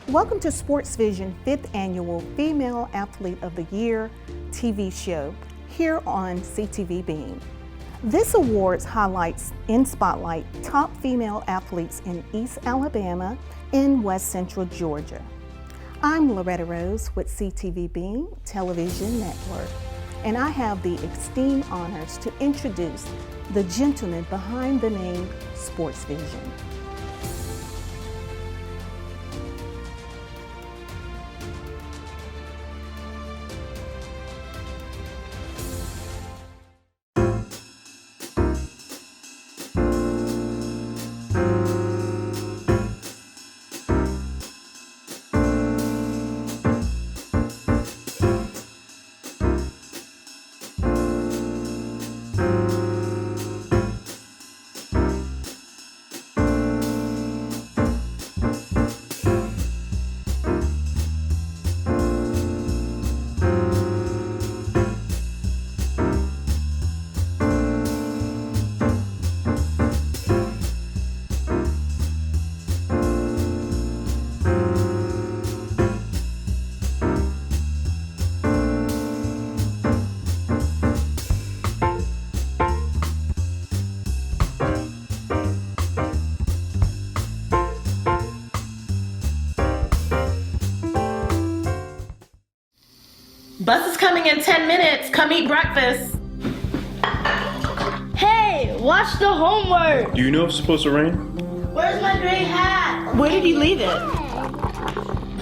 Welcome to Sports Vision 5th Annual Female Athlete of the Year TV show here on CTV Beam. This awards highlights in spotlight top female athletes in East Alabama and West Central Georgia. I'm Loretta Rose with CTV Beam Television Network, and I have the esteemed honors to introduce the gentleman behind the name Sports Vision. Bus is coming in 10 minutes. Come eat breakfast. Hey, watch the homework. Do you know if it's supposed to rain? Where's my gray hat? Where did you leave it?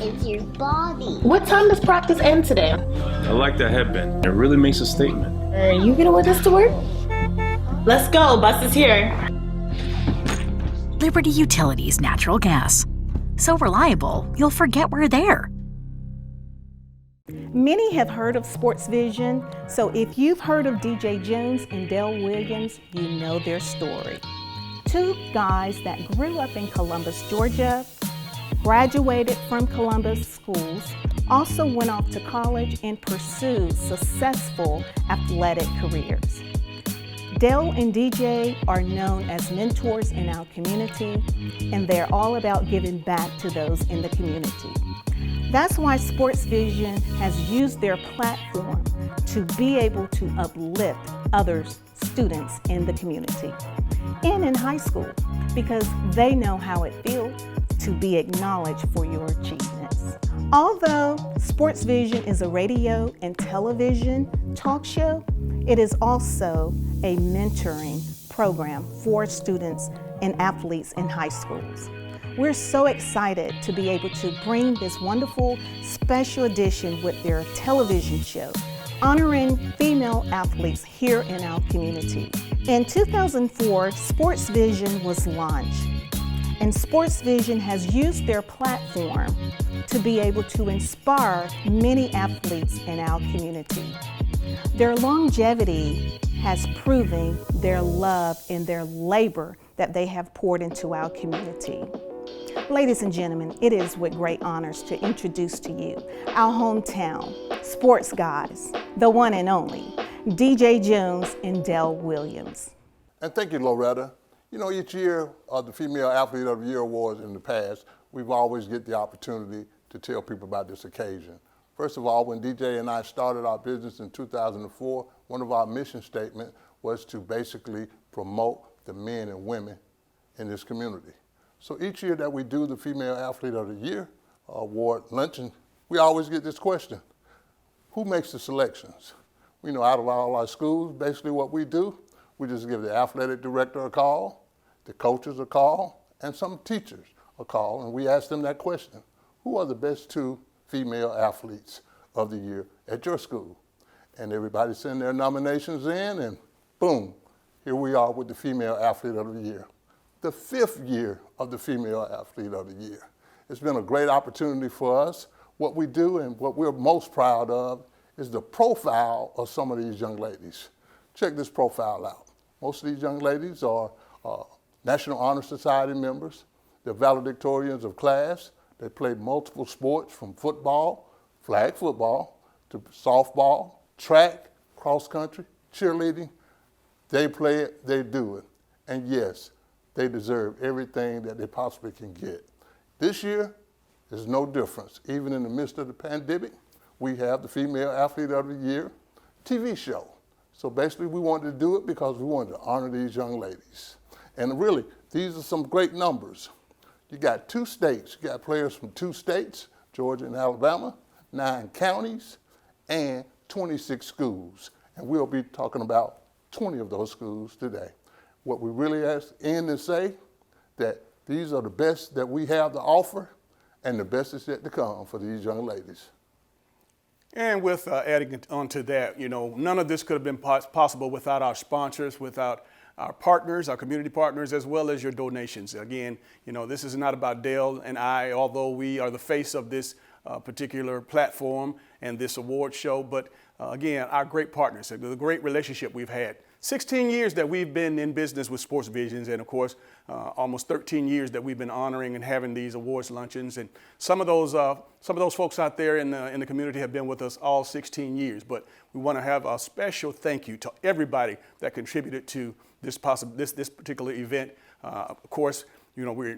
It's your body. What time does practice end today? I like that headband. It really makes a statement. Are you gonna wear this to work? Let's go. Bus is here. Liberty Utilities natural gas. So reliable, you'll forget we're there. Many have heard of Sports Vision, so if you've heard of DJ Jones and Dale Williams, you know their story. Two guys that grew up in Columbus, Georgia, graduated from Columbus schools, also went off to college and pursued successful athletic careers. Dale and DJ are known as mentors in our community, and they're all about giving back to those in the community. That's why Sports Vision has used their platform to be able to uplift other students in the community and in high school, because they know how it feels to be acknowledged for your achievements. Although Sports Vision is a radio and television talk show, it is also a mentoring program for students and athletes in high schools. We're so excited to be able to bring this wonderful special edition with their television show, honoring female athletes here in our community. In 2004, Sports Vision was launched, and Sports Vision has used their platform to be able to inspire many athletes in our community. Their longevity has proven their love and their labor that they have poured into our community. Ladies and gentlemen, it is with great honors to introduce to you our hometown sports guys, the one and only DJ Jones and Dale Williams. And thank you, Loretta. You know, each year of the Female Athlete of the Year Awards in the past, we've always get the opportunity to tell people about this occasion. First of all, when DJ and I started our business in 2004, one of our mission statements was to basically promote the men and women in this community. So each year that we do the Female Athlete of the Year Award luncheon, we always get this question: who makes the selections? You know, out of all our schools, basically what we do, we just give the athletic director a call, the coaches a call, and some teachers a call, and we ask them that question: who are the best two female athletes of the year at your school? And everybody send their nominations in, and boom, here we are with the Female Athlete of the Year. The 5th year of the Female Athlete of the Year. It's been a great opportunity for us. What we do and what we're most proud of is the profile of some of these young ladies. Check this profile out. Most of these young ladies are National Honor Society members. They're valedictorians of class. They played multiple sports, from football, flag football, to softball, track, cross country, cheerleading. They play it, they do it. And yes, they deserve everything that they possibly can get. This year, There's no difference. Even in the midst of the pandemic, we have the Female Athlete of the Year TV show. So basically we wanted to do it because we wanted to honor these young ladies. And really, these are some great numbers. You got 2 states, you got players from 2 states, Georgia and Alabama, 9 counties, and 26 schools. And we'll be talking about 20 of those schools today. What we really end to say, that these are the best that we have to offer, and the best is yet to come for these young ladies. And with adding on to that, you know, none of this could have been possible without our sponsors, without our partners, our community partners, as well as your donations. Again, you know, this is not about Dale and I, although we are the face of this particular platform and this award show, but again, our great partners, the great relationship we've had. 16 years that we've been in business with Sports Visions, and of course, almost 13 years that we've been honoring and having these awards luncheons. And some of those folks out there in the community have been with us all 16 years. But we want to have a special thank you to everybody that contributed to this particular event. Of course, you know, we're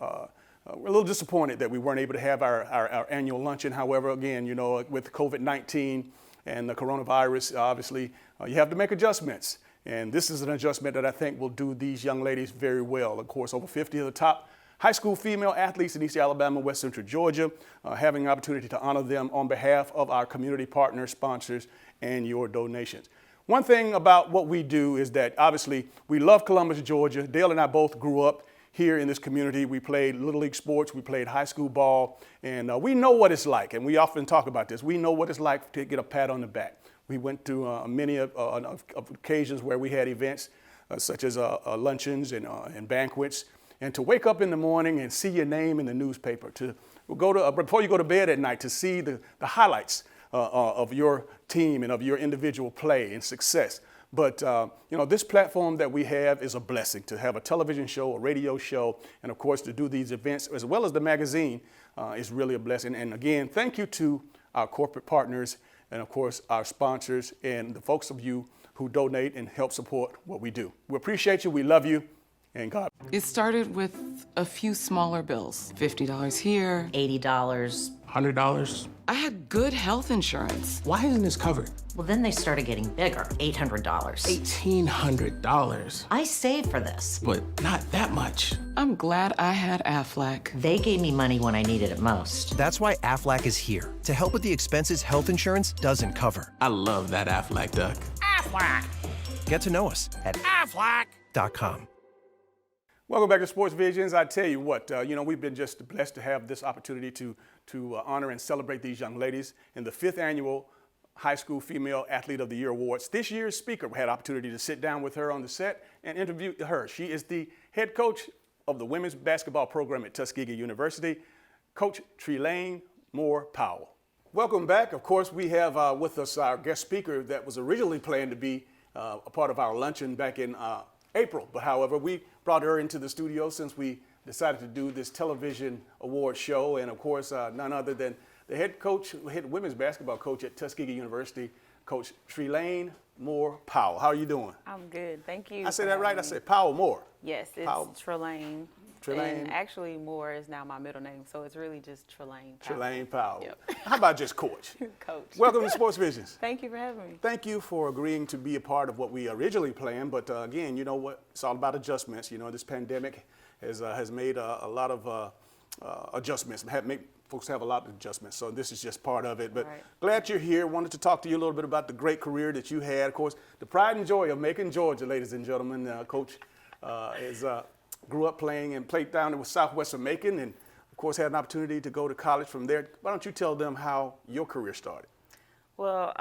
a little disappointed that we weren't able to have our annual luncheon. However, again, you know, with COVID-19 and the coronavirus, obviously, you have to make adjustments. And this is an adjustment that I think will do these young ladies very well. Of course, over 50 of the top high school female athletes in East Alabama, West Central Georgia, having an opportunity to honor them on behalf of our community partners, sponsors, and your donations. One thing about what we do is that obviously we love Columbus, Georgia. Dale and I both grew up here in this community. We played Little League sports, we played high school ball, and we know what it's like, and we often talk about this. We know what it's like to get a pat on the back. We went to many occasions where we had events such as luncheons and banquets, and to wake up in the morning and see your name in the newspaper, to go to before you go to bed at night, to see the highlights of your team and of your individual play and success. But you know, this platform that we have is a blessing. To have a television show, a radio show, and of course to do these events as well as the magazine is really a blessing. And again, thank you to our corporate partners and of course our sponsors and the folks of you who donate and help support what we do. We appreciate you, we love you, and God. It started with a few smaller bills. $50 here, $80. $100. I had good health insurance. Why isn't this covered? Well, then they started getting bigger. $800. $1,800. I saved for this. But not that much. I'm glad I had Aflac. They gave me money when I needed it most. That's why Aflac is here, to help with the expenses health insurance doesn't cover. I love that Aflac duck. Aflac! Get to know us at aflac.com. Welcome back to Sports Visions. I tell you what, you know, we've been just blessed to have this opportunity to honor and celebrate these young ladies in the 5th annual High School Female Athlete of the Year Awards. This year's speaker had opportunity to sit down with her on the set and interview her. She is the head coach of the women's basketball program at Tuskegee University, Coach Trelane Moore Powell. Welcome back. Of course, we have with us our guest speaker that was originally planned to be a part of our luncheon back in April. But however, we brought her into the studio since we decided to do this television award show. And of course, none other than the head women's basketball coach at Tuskegee University, Coach Trelane Moore Powell. How are you doing? I'm good, thank you. I said that right? I said Powell Moore. Yes, it's Powell. Trelane. Trelane. And actually Moore is now my middle name, so it's really just Trelane Powell. Trelane Powell. Yep. How about just Coach? Coach. Welcome to Sports Visions. Thank you for having me. Thank you for agreeing to be a part of what we originally planned, but again, you know what? It's all about adjustments. You know, this pandemic has made a lot of adjustments, made folks have a lot of adjustments, so this is just part of it. But right. Glad you're here. Wanted to talk to you a little bit about the great career that you had. Of course, the pride and joy of Macon, Georgia, ladies and gentlemen. Coach grew up playing and played down with Southwestern Macon, and of course had an opportunity to go to college from there. Why don't you tell them how your career started? Well,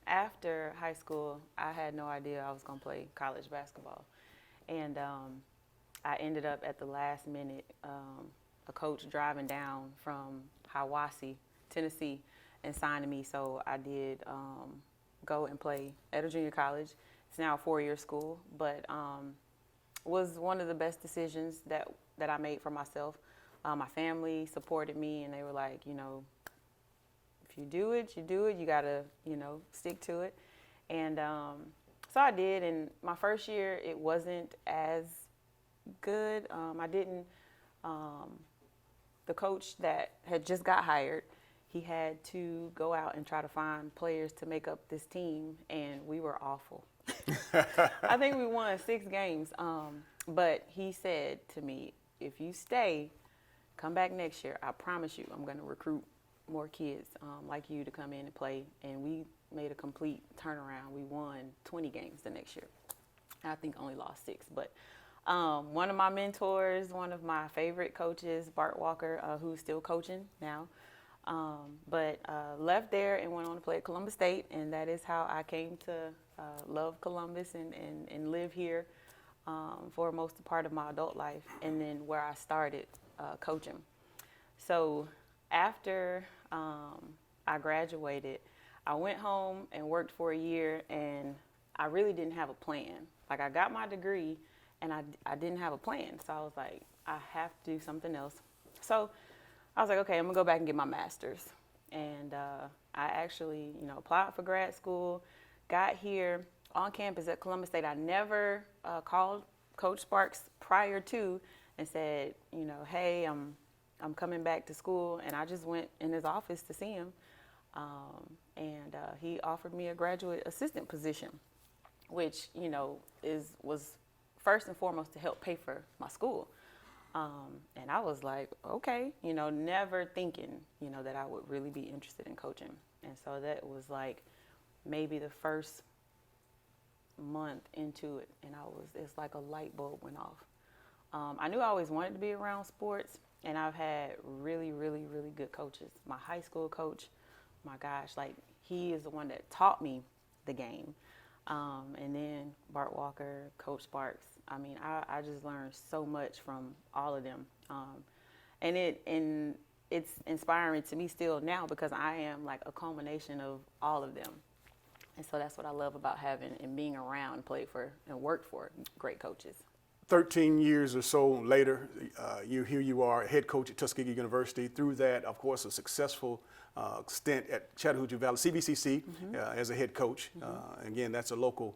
after high school, I had no idea I was going to play college basketball. And I ended up at the last minute, a coach driving down from Hiawassee, Tennessee, and signing me. So I did go and play at a junior college. It's now a 4-year school, but was one of the best decisions that I made for myself. My family supported me, and they were like, you know, if you do it, you do it. You gotta, you know, stick to it. And so I did. And my first year, it wasn't as good. I didn't. The the coach that had just got hired, he had to go out and try to find players to make up this team, and we were awful. I think we won 6 games, but he said to me, if you stay, come back next year, I promise you I'm going to recruit more kids like you to come in and play. And we made a complete turnaround. We won 20 games the next year. I think only lost 6. But one of my mentors, one of my favorite coaches, Bart Walker, who's still coaching now, but left there and went on to play at Columbus State. And that is how I came to love Columbus and live here for most part of my adult life, and then where I started coaching. So after I graduated, I went home and worked for a year, and I really didn't have a plan. Like, I got my degree, and I didn't have a plan. So I was like, I have to do something else. So I was like, okay, I'm gonna go back and get my master's. And I actually, applied for grad school, got here on campus at Columbus State. I never called Coach Sparks prior to and said, hey, I'm coming back to school. And I just went in his office to see him. And he offered me a graduate assistant position, which, was first and foremost to help pay for my school. And I was like, okay, never thinking, that I would really be interested in coaching. And so that was like maybe the first month into it, and it's like a light bulb went off. I knew I always wanted to be around sports, and I've had really, really, really good coaches. My high school coach, my gosh, like, he is the one that taught me the game. And then Bart Walker, Coach Sparks. I mean, I just learned so much from all of them. And it's inspiring to me still now, because I am like a culmination of all of them. And so that's what I love about having and being around and played for and worked for great coaches. 13 years or so later, here you are, head coach at Tuskegee University. Through that, of course, a successful stint at Chattahoochee Valley, CVCC, as a head coach. Again, that's a local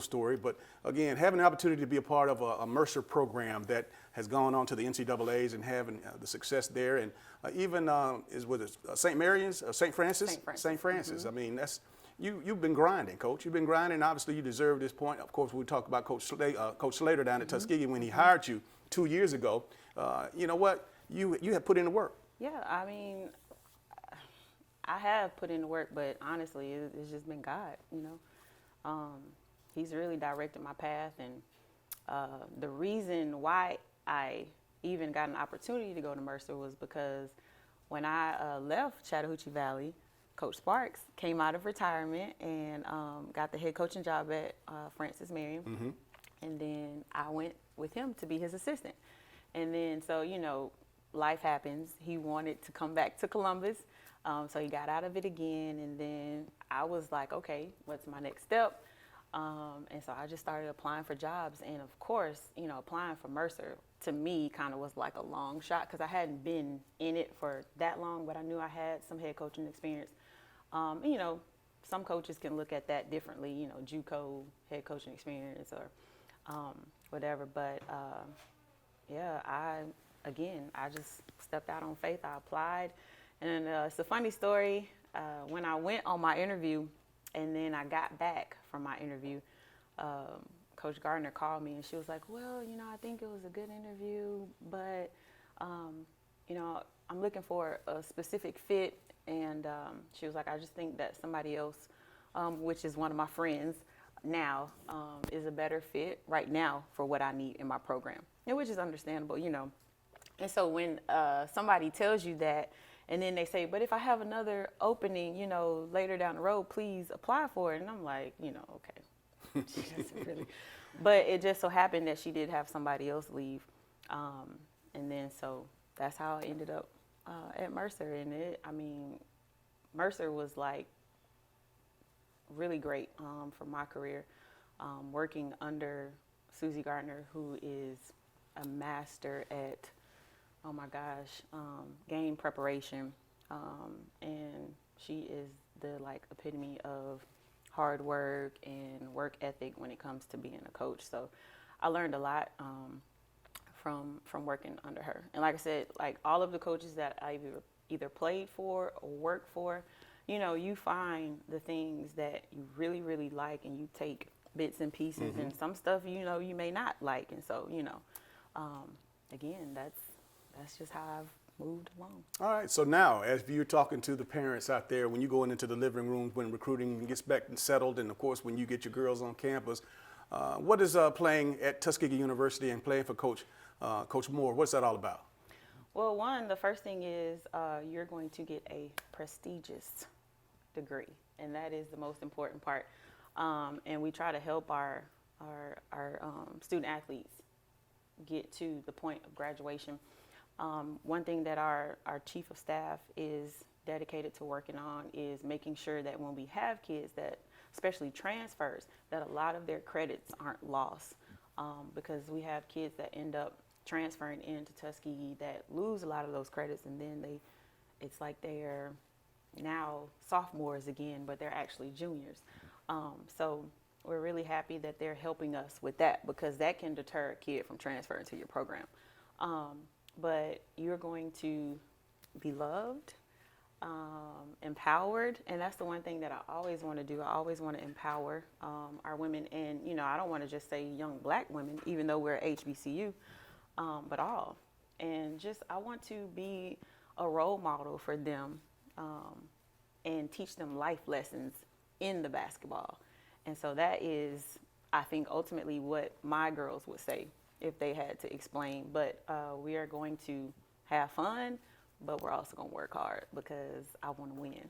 story. But again, having the opportunity to be a part of a Mercer program that has gone on to the NCAAs and having the success there, and even is with St. Mary's, St. Francis. I mean, that's. You've been grinding, Coach. You've been grinding. Obviously, you deserve this point. Of course, we talk about Coach Slater down at Tuskegee when he hired you 2 years ago. You know what? You have put in the work. Yeah, I mean, I have put in the work, but honestly, it's just been God. He's really directed my path, and the reason why I even got an opportunity to go to Mercer was because when I left Chattahoochee Valley, Coach Sparks came out of retirement and got the head coaching job at Francis Marion. Mm-hmm. And then I went with him to be his assistant. And then, so, life happens. He wanted to come back to Columbus. So he got out of it again. And then I was like, okay, what's my next step? And so I just started applying for jobs. And of course, applying for Mercer to me kind of was like a long shot, because I hadn't been in it for that long, but I knew I had some head coaching experience. Some coaches can look at that differently, JUCO head coaching experience or whatever. But I just stepped out on faith. I applied. And it's a funny story. When I went on my interview and then I got back from my interview, Coach Gardner called me and she was like, well, I think it was a good interview, but, I'm looking for a specific fit. And she was like, I just think that somebody else, which is one of my friends now, is a better fit right now for what I need in my program, which is understandable, And so when somebody tells you that, and then they say, but if I have another opening, later down the road, please apply for it. And I'm like, okay. Really. But it just so happened that she did have somebody else leave. And then so that's how I ended up at Mercer. And Mercer was like really great for my career, working under Susie Gardner, who is a master at, oh my gosh, game preparation. And she is the epitome of hard work and work ethic when it comes to being a coach. So I learned a lot from working under her. And like I said, like all of the coaches that I either played for or worked for, you know, you find the things that you really, really like, and you take bits and pieces, and some stuff, you know, you may not like. And so, you know, again, that's just how I've moved along. All right, so now as you're talking to the parents out there, when you go into the living room, when recruiting gets back and settled, and of course when you get your girls on campus, what is playing at Tuskegee University and playing for Coach Moore, what's that all about? Well, the first thing is you're going to get a prestigious degree, and that is the most important part. And we try to help our student athletes get to the point of graduation. One thing that our chief of staff is dedicated to working on is making sure that when we have kids that, especially transfers, that a lot of their credits aren't lost, because we have kids that end up transferring into Tuskegee that lose a lot of those credits, and then it's like they're now sophomores again, but they're actually juniors. So we're really happy that they're helping us with that, because that can deter a kid from transferring to your program. But you're going to be loved, empowered, and that's the one thing that I always want to do. I always want to empower our women, and you know, I don't want to just say young black women, even though we're HBCU, but all. And just, I want to be a role model for them, and teach them life lessons in the basketball. And so that is, I think, ultimately what my girls would say if they had to explain. But we are going to have fun, but we're also going to work hard, because I want to win.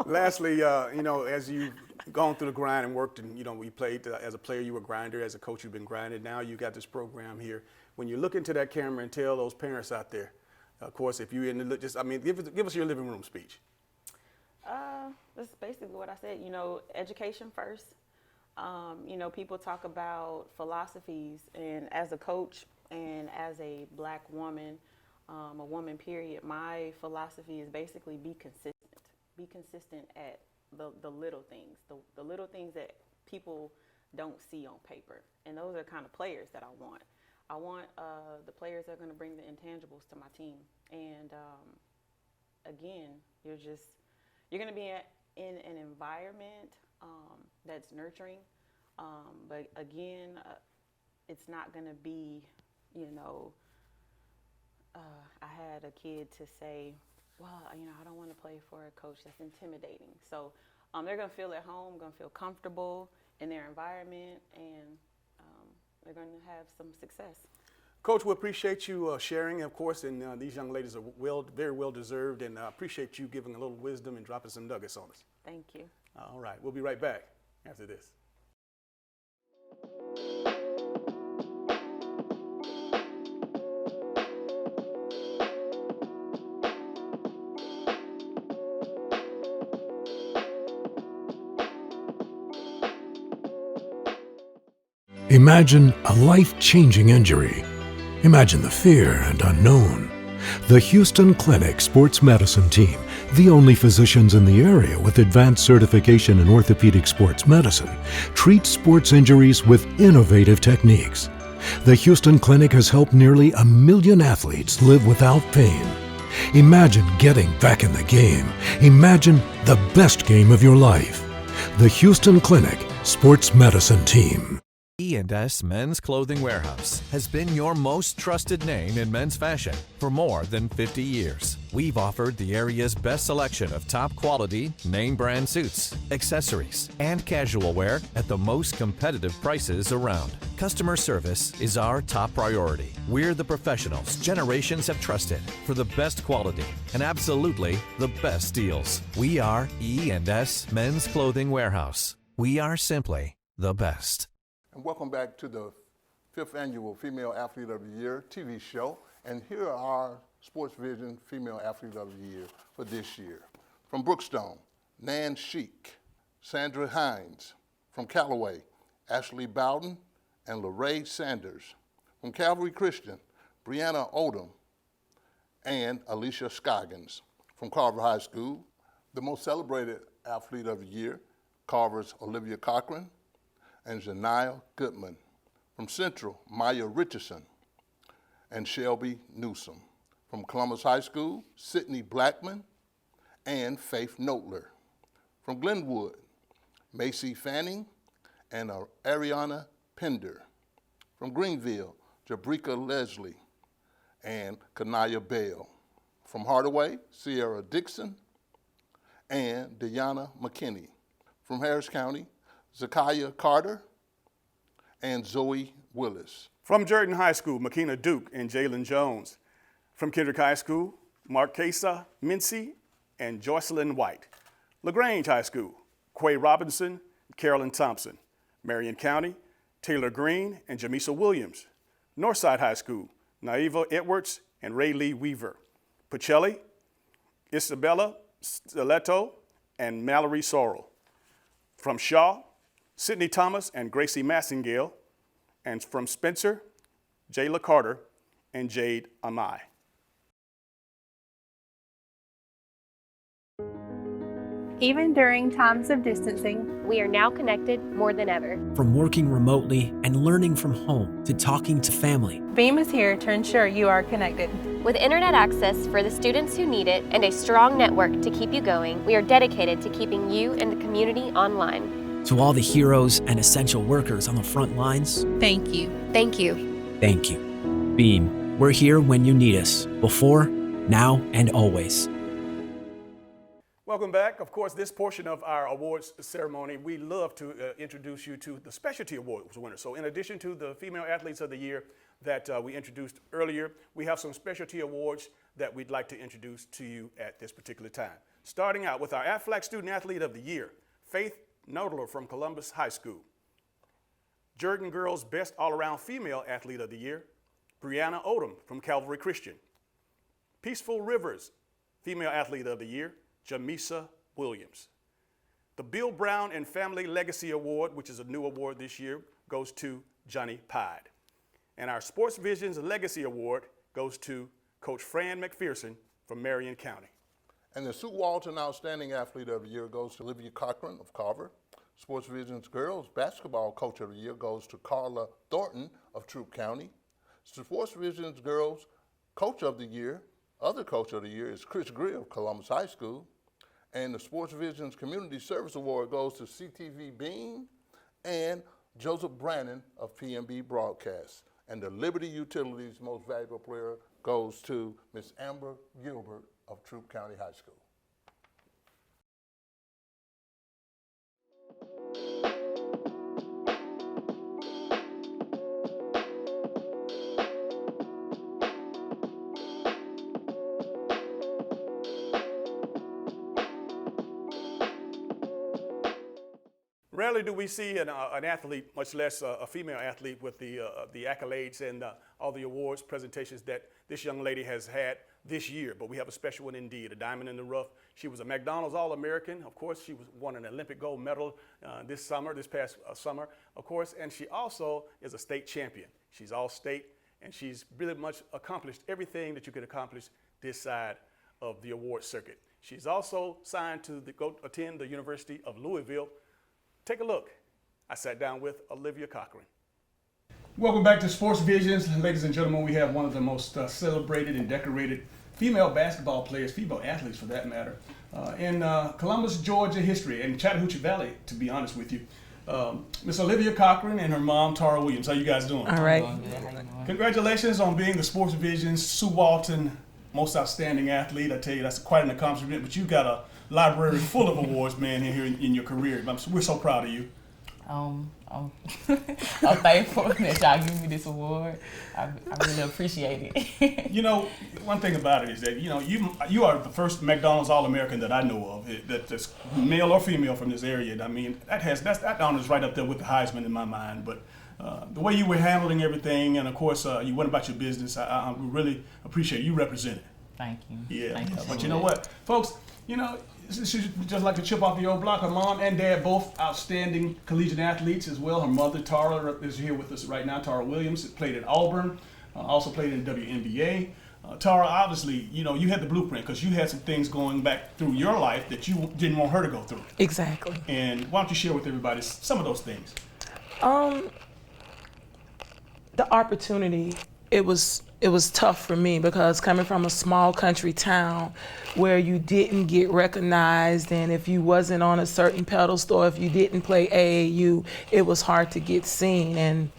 Lastly, you know, as you've gone through the grind and worked, and you know, we played as a player, you were a grinder. As a coach, you've been grinding. Now you got this program here. When you look into that camera and tell those parents out there, of course, if you're in the, just, I mean, give us your living room speech. That's basically what I said. You know, education first. You know, people talk about philosophies, and as a coach and as a black woman, a woman period, my philosophy is basically be consistent. Be consistent at the little things, the little things that people don't see on paper. And those are kind of players that I want. I want the players that are going to bring the intangibles to my team. And again, you're going to be in an environment that's nurturing. But again, it's not going to be, you know, I had a kid to say, well, you know, I don't want to play for a coach that's intimidating. So they're going to feel at home, going to feel comfortable in their environment, and they're going to have some success. Coach, we appreciate you sharing, of course, and these young ladies are very well deserved, and I appreciate you giving a little wisdom and dropping some nuggets on us. Thank you. All right, we'll be right back after this. Imagine a life-changing injury. Imagine the fear and unknown. The Houston Clinic Sports Medicine Team, the only physicians in the area with advanced certification in orthopedic sports medicine, treats sports injuries with innovative techniques. The Houston Clinic has helped nearly 1 million athletes live without pain. Imagine getting back in the game. Imagine the best game of your life. The Houston Clinic Sports Medicine Team. E&S Men's Clothing Warehouse has been your most trusted name in men's fashion for more than 50 years. We've offered the area's best selection of top quality, name brand suits, accessories, and casual wear at the most competitive prices around. Customer service is our top priority. We're the professionals generations have trusted for the best quality and absolutely the best deals. We are E&S Men's Clothing Warehouse. We are simply the best. And welcome back to the 5th annual Female Athlete of the Year TV show. And here are our Sports Vision Female Athlete of the Year for this year. From Brookstone, Nan Sheik, Sandra Hines. From Callaway, Ashley Bowden and Lorraine Sanders. From Calvary Christian, Brianna Odom and Alicia Scoggins. From Carver High School, the most celebrated athlete of the year, Carver's Olivia Cochran and Janiyah Goodman. From Central, Maya Richardson. and Shelby Newsom. From Columbus High School, Sydney Blackman and Faith Notler. From Glenwood, Macy Fanning and Ariana Pender. From Greenville, Jabrika Leslie and Kanaya Bell. From Hardaway, Sierra Dixon and Deanna McKinney. From Harris County, Zakiah Carter and Zoe Willis. From Jordan High School, Makina Duke and Jalen Jones. From Kendrick High School, Marquesa Mincy and Jocelyn White. LaGrange High School, Quay Robinson, Carolyn Thompson. Marion County, Taylor Green and Jamisa Williams. Northside High School, Naiva Edwards and Ray Lee Weaver. Pacelli, Isabella Stiletto and Mallory Sorrell. From Shaw, Sydney Thomas and Gracie Massingale. And from Spencer, Jayla Carter and Jade Amai. Even during times of distancing, we are now connected more than ever. From working remotely and learning from home to talking to family, Beam is here to ensure you are connected. With internet access for the students who need it and a strong network to keep you going, we are dedicated to keeping you and the community online. To all the heroes and essential workers on the front lines, thank you. Thank you. Thank you. Beam, we're here when you need us, before, now, and always. Welcome back. Of course, this portion of our awards ceremony, we love to introduce you to the Specialty Awards winners. So in addition to the Female Athletes of the Year that we introduced earlier, we have some specialty awards that we'd like to introduce to you at this particular time. Starting out with our Aflac Student Athlete of the Year, Faith Notler from Columbus High School. Jordan Girls Best All-Around Female Athlete of the Year, Brianna Odom from Calvary Christian. Peaceful Rivers Female Athlete of the Year, Jamisa Williams. The Bill Brown and Family Legacy Award, which is a new award this year, goes to Johnny Pide. And our Sports Visions Legacy Award goes to Coach Fran McPherson from Marion County. And the Sue Walton Outstanding Athlete of the Year goes to Olivia Cochran of Carver. Sports Visions Girls Basketball Coach of the Year goes to Carla Thornton of Troup County. Sports Visions Girls Coach of the Year, other Coach of the Year is Chris Greer of Columbus High School. And the Sports Visions Community Service Award goes to CTV Bean and Joseph Brannon of PMB Broadcast. And the Liberty Utilities Most Valuable Player goes to Miss Amber Gilbert of Troup County High School. Rarely do we see an athlete, much less a female athlete, with the accolades and all the awards presentations that this young lady has had this year. But we have a special one indeed, a diamond in the rough. She was a McDonald's All-American. Of course, she won an Olympic gold medal this past summer, of course. And she also is a state champion. She's all-state, and she's really much accomplished everything that you could accomplish this side of the award circuit. She's also signed to go attend the University of Louisville. Take a look. I sat down with Olivia Cochran. Welcome back to Sports Visions. Ladies and gentlemen, we have one of the most celebrated and decorated female basketball players, female athletes for that matter, in Columbus, Georgia history, and Chattahoochee Valley, to be honest with you. Miss Olivia Cochran and her mom, Tara Williams. How you guys doing? All right. Congratulations on being the Sports Visions Sue Walton Most Outstanding Athlete. I tell you, that's quite an accomplishment, but you've got a library full of awards, man, here in your career. We're so proud of you. I'm thankful that y'all give me this award. I really appreciate it. You know, one thing about it is that, you know, you are the first McDonald's All-American that I know of, that's male or female from this area. I mean, that honor is right up there with the Heisman in my mind. But the way you were handling everything, and of course, you went about your business, I really appreciate you representing. Thank you. Yeah, Thank you so but you know much. what, folks, you know, she's just like to chip off the old block. Her mom and dad, both outstanding collegiate athletes as well. Her mother, Tara, is here with us right now. Tara Williams played at Auburn, also played in the WNBA. Tara, obviously, you know, you had the blueprint because you had some things going back through your life that you didn't want her to go through. Exactly. And why don't you share with everybody some of those things? The opportunity it was tough for me because coming from a small country town where you didn't get recognized, and if you wasn't on a certain pedestal, if you didn't play AAU, it was hard to get seen. And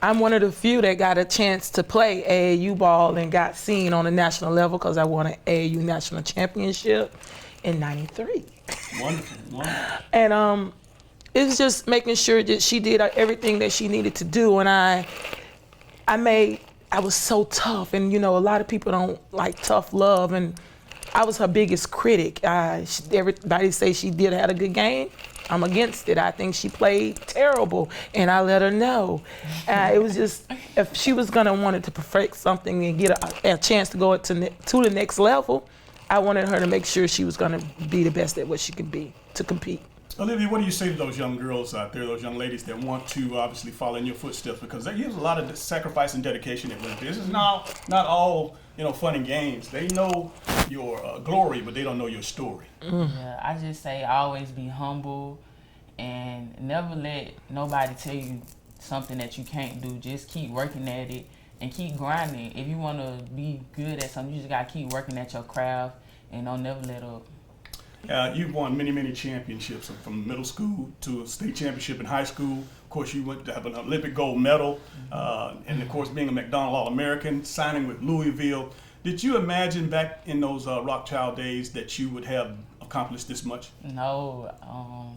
I'm one of the few that got a chance to play AAU ball and got seen on a national level because I won an AAU national championship in '93. Wonderful. And it was just making sure that she did everything that she needed to do. And I was so tough. And, a lot of people don't like tough love. And I was her biggest critic. Everybody say she did have a good game. I'm against it. I think she played terrible, and I let her know. It was just, if she was gonna want to perfect something and get a chance to go to the next level, I wanted her to make sure she was gonna be the best at what she could be to compete. Olivia, what do you say to those young girls out there, those young ladies that want to obviously follow in your footsteps? Because there's a lot of sacrifice and dedication that went into this. This is not all fun and games. They know your glory, but they don't know your story. Yeah, I just say always be humble and never let nobody tell you something that you can't do. Just keep working at it and keep grinding. If you want to be good at something, you just got to keep working at your craft and don't never let up. You've won many championships, from middle school to a state championship in high school. Of course, you went to have an Olympic gold medal, and of course, being a McDonald All-American, signing with Louisville. Did you imagine back in those Rockchild days that you would have accomplished this much? No,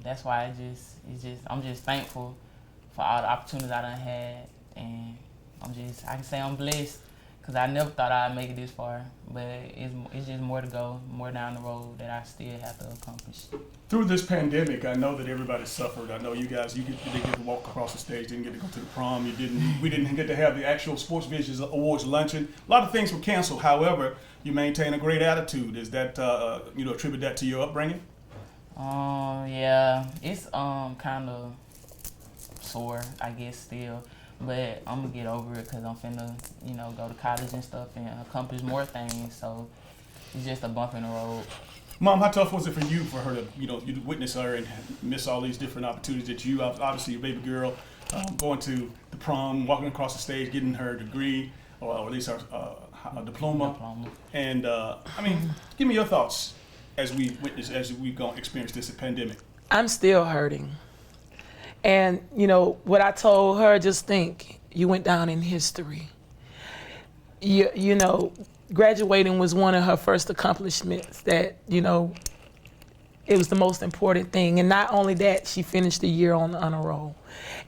that's why I'm just thankful for all the opportunities I done had, and I can say I'm blessed. Because I never thought I'd make it this far, but it's just more to go, more down the road that I still have to accomplish. Through this pandemic, I know that everybody suffered. I know you guys, you didn't get to walk across the stage, didn't get to go to the prom. We didn't get to have the actual Sports Vision Awards luncheon. A lot of things were canceled. However, you maintain a great attitude. Is that attribute that to your upbringing? Yeah, it's kind of sore, I guess, still. But I'm gonna get over it because I'm finna, go to college and stuff and accomplish more things. So it's just a bump in the road. Mom, how tough was it for you, you witness her and miss all these different opportunities that you, obviously your baby girl, going to the prom, walking across the stage, getting her degree, or at least her diploma. And give me your thoughts as we gonna experience this pandemic. I'm still hurting. And, what I told her, just think, you went down in history. Graduating was one of her first accomplishments that, it was the most important thing. And not only that, she finished the year on the honor roll.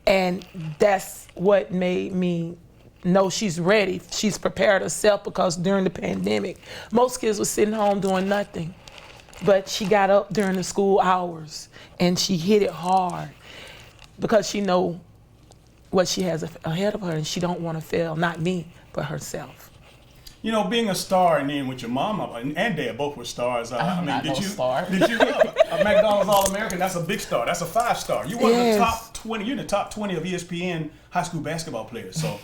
And that's what made me know she's ready. She's prepared herself because during the pandemic, most kids were sitting home doing nothing. But she got up during the school hours and she hit it hard. Because she know what she has ahead of her and she don't want to fail, not me, but herself. Being a star and then with your mama and dad both were stars. Did you a McDonald's All-American? That's a big star. That's a 5-star. You're one of the top 20. You're in the top 20 of ESPN high school basketball players. So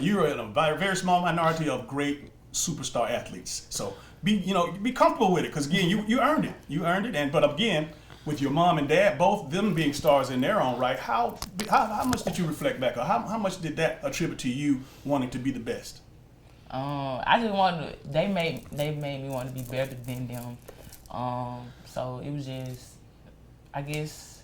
you're in a very small minority of great superstar athletes. So be comfortable with it because again, you earned it. You earned it. But again, with your mom and dad, both them being stars in their own right, how much did you reflect back, or how much did that attribute to you wanting to be the best? I just wanted to, they made me want to be better than them. So it was just, I guess,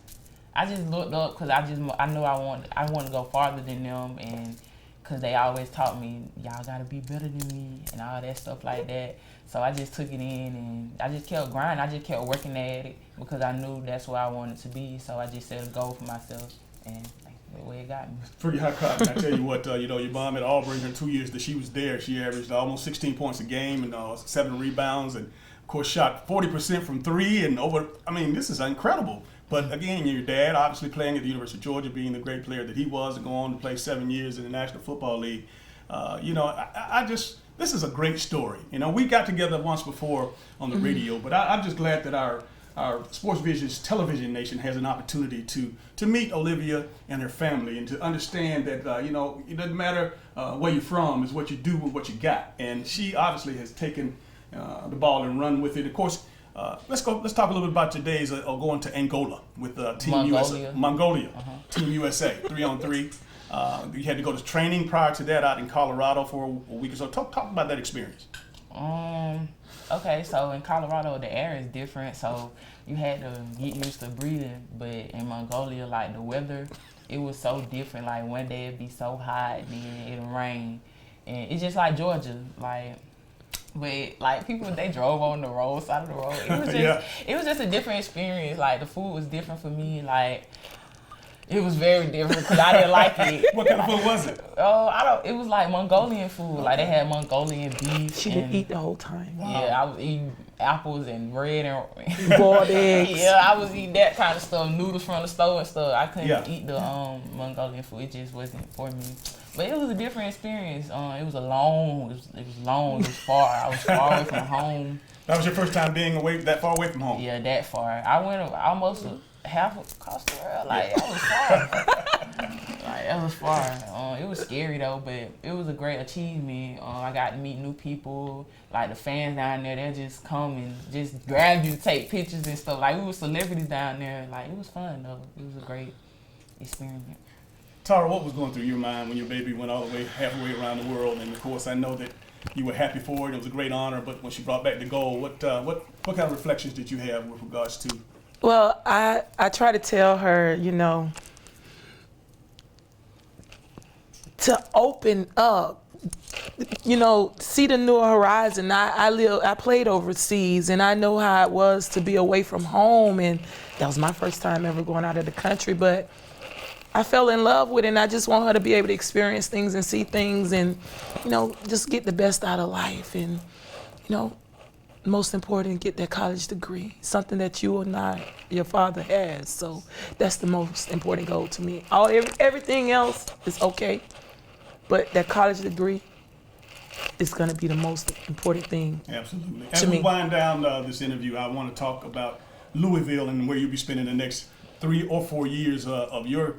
I just looked up because I knew I wanted to go farther than them, and because they always taught me, y'all gotta be better than me and all that stuff like that. So I just took it in and I just kept grinding. I just kept working at it because I knew that's where I wanted to be. So I just set a goal for myself and the way it got me. It's pretty high cotton. I tell you what, your mom at Auburn, her 2 years that she was there, she averaged almost 16 points a game and 7 rebounds and of course shot 40% from 3 and over. This is incredible. But again, your dad obviously playing at the University of Georgia, being the great player that he was, and going on to play 7 years in the National Football League. This is a great story. We got together once before on the radio, but I'm just glad that our Sports Vision's television nation has an opportunity to meet Olivia and her family and to understand that, it doesn't matter where you're from, it's what you do with what you got. And she obviously has taken the ball and run with it. Of course, let's talk a little bit about today's going to Angola with Team USA. Mongolia. Team USA, 3-on-3. You had to go to training prior to that out in Colorado for a week or so. Talk about that experience. Okay, so in Colorado, the air is different, so you had to get used to breathing. But in Mongolia, like the weather, it was so different. Like one day it'd be so hot, then it'll rain, and it's just like Georgia, like. But like people, they drove on the road side of the road. It was just, it was just a different experience. Like the food was different for me. Like it was very different because I didn't like it. What kind of food was it? It was like Mongolian food. Like they had Mongolian beef. She didn't eat the whole time. Wow. Yeah, I was eating apples and bread and boiled eggs. Yeah, I was eating that kind of stuff, noodles from the store and stuff. I couldn't eat the Mongolian food. It just wasn't for me. But it was a different experience. It was long. It was far. I was far away from home. That was your first time being that far away from home? Yeah, that far. I went almost half across the world. Like, I was far. Like, that was far. It was scary, though, but it was a great achievement. I got to meet new people. Like, the fans down there, they'll just come and just grab you to take pictures and stuff. Like, we were celebrities down there. Like, it was fun, though. It was a great experience. Tara, what was going through your mind when your baby went all the way halfway around the world? And of course, I know that you were happy for it. It was a great honor. But when she brought back the gold, what kind of reflections did you have with regards to? Well, I try to tell her, you know, to open up, you know, see the new horizon. I played overseas, and I know how it was to be away from home, and that was my first time ever going out of the country. But I fell in love with it, and I just want her to be able to experience things and see things and, you know, just get the best out of life. And, you know, most important, get that college degree, something that you or not, your father has. So that's the most important goal to me. Everything else is okay, but that college degree is going to be the most important thing. Absolutely. As we wind down this interview, I want to talk about Louisville and where you'll be spending the next 3 or 4 years of your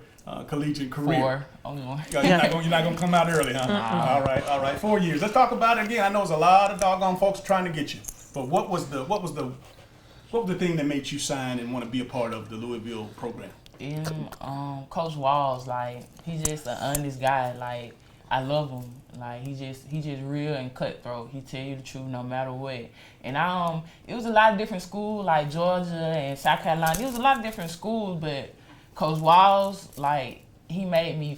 collegiate career. 4, only 1. You're not going to come out early, huh? All right. 4 years. Let's talk about it again. I know there's a lot of doggone folks trying to get you, but what was the thing that made you sign and want to be a part of the Louisville program? Coach Walls, like he's just an honest guy. Like I love him. Like he just real and cutthroat. He tell you the truth no matter what. And it was a lot of different schools like Georgia and South Carolina. It was a lot of different schools, but Coach Walls, like he made me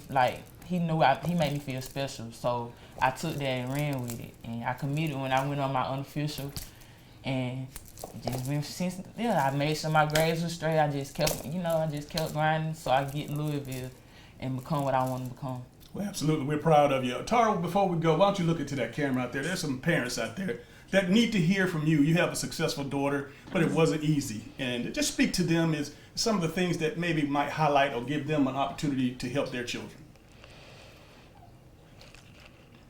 he made me feel special. So I took that and ran with it, and I committed when I went on my unofficial, and just been since I made sure my grades were straight. I just kept grinding so I get Louisville and become what I want to become. Well, absolutely. We're proud of you. Tara, before we go, why don't you look into that camera out there? There's some parents out there that need to hear from you. You have a successful daughter, but it wasn't easy. And just speak to them is some of the things that maybe might highlight or give them an opportunity to help their children.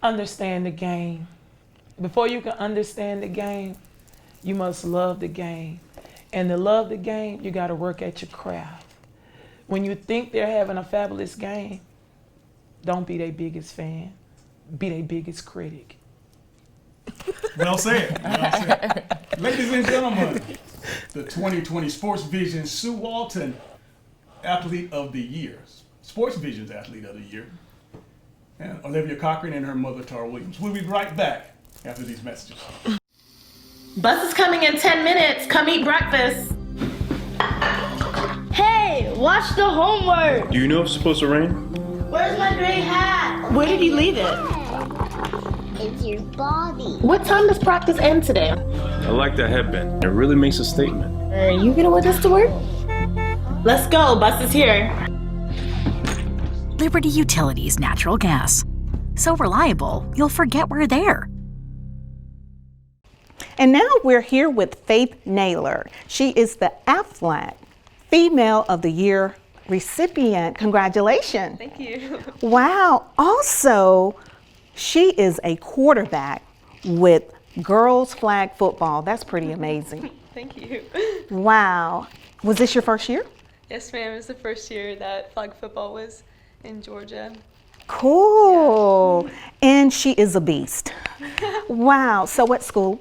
Understand the game. Before you can understand the game, you must love the game. And to love the game, you got to work at your craft. When you think they're having a fabulous game, don't be their biggest fan. Be their biggest critic. Well said. Well said. Ladies and gentlemen, the 2020 Sports Vision Sue Walton Athlete of the Year. Sports Vision's Athlete of the Year. And Olivia Cochran and her mother, Tara Williams. We'll be right back after these messages. Bus is coming in 10 minutes. Come eat breakfast. Hey, watch the homework. Do you know if it's supposed to rain? Where's my gray hat? Where did you leave it? It's your body. What time does practice end today? I like that headband. It really makes a statement. Are you gonna wear this to work? Let's go, bus is here. Liberty Utilities Natural Gas. So reliable, you'll forget we're there. And now we're here with Faith Naylor. She is the AFLAC Female of the Year recipient. Congratulations. Thank you. Wow. Also, she is a quarterback with girls flag football. That's pretty amazing. Thank you. Wow. Was this your first year? Yes, ma'am. It was the first year that flag football was in Georgia. Cool. Yeah. And she is a beast. Wow. So what school?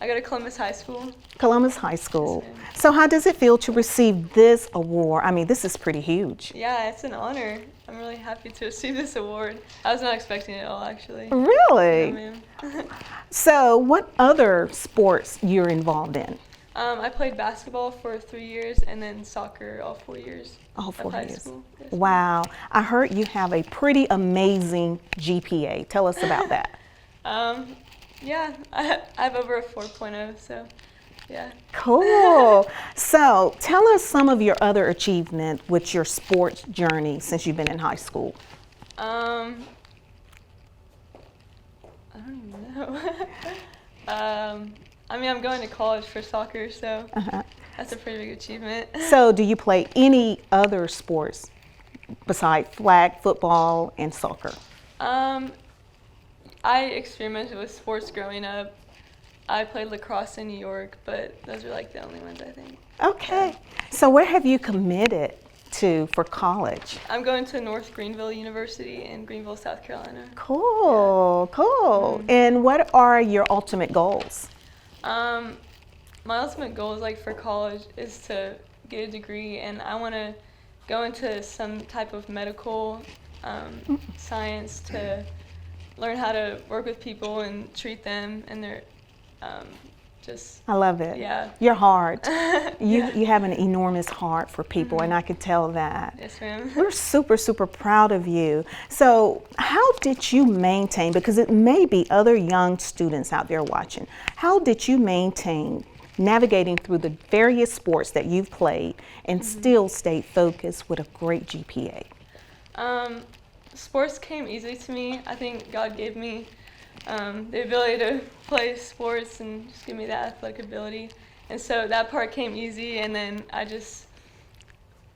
I go to Columbus High School. Columbus High School. So how does it feel to receive this award? I mean, this is pretty huge. Yeah, it's an honor. I'm really happy to receive this award. I was not expecting it at all, actually. Really? Yeah, ma'am. So what other sports you're involved in? I played basketball for 3 years and then soccer all 4 years All of 4 high years. school. Yes, Wow. I heard you have a pretty amazing GPA. Tell us about that. Yeah, I have over a 4.0, so yeah. Cool. So tell us some of your other achievement with your sports journey since you've been in high school. I don't even know. I mean, I'm going to college for soccer, so that's a pretty big achievement. So do you play any other sports besides flag football and soccer? I experimented with sports growing up. I played lacrosse in New York, but those are like the only ones, I think. Okay. So where have you committed to for college? I'm going to North Greenville University in Greenville, South Carolina. Cool, cool. And what are your ultimate goals? My ultimate goal is, like, for college is to get a degree, and I want to go into some type of medical science to learn how to work with people and treat them, and they're just. I love it. Yeah. Your heart. You have an enormous heart for people, and I could tell that. Yes, ma'am. We're super, super proud of you. So how did you maintain, because it may be other young students out there watching, how did you maintain navigating through the various sports that you've played and still stay focused with a great GPA? Sports came easy to me. I think God gave me the ability to play sports and just give me that athletic ability. And so that part came easy, and then I just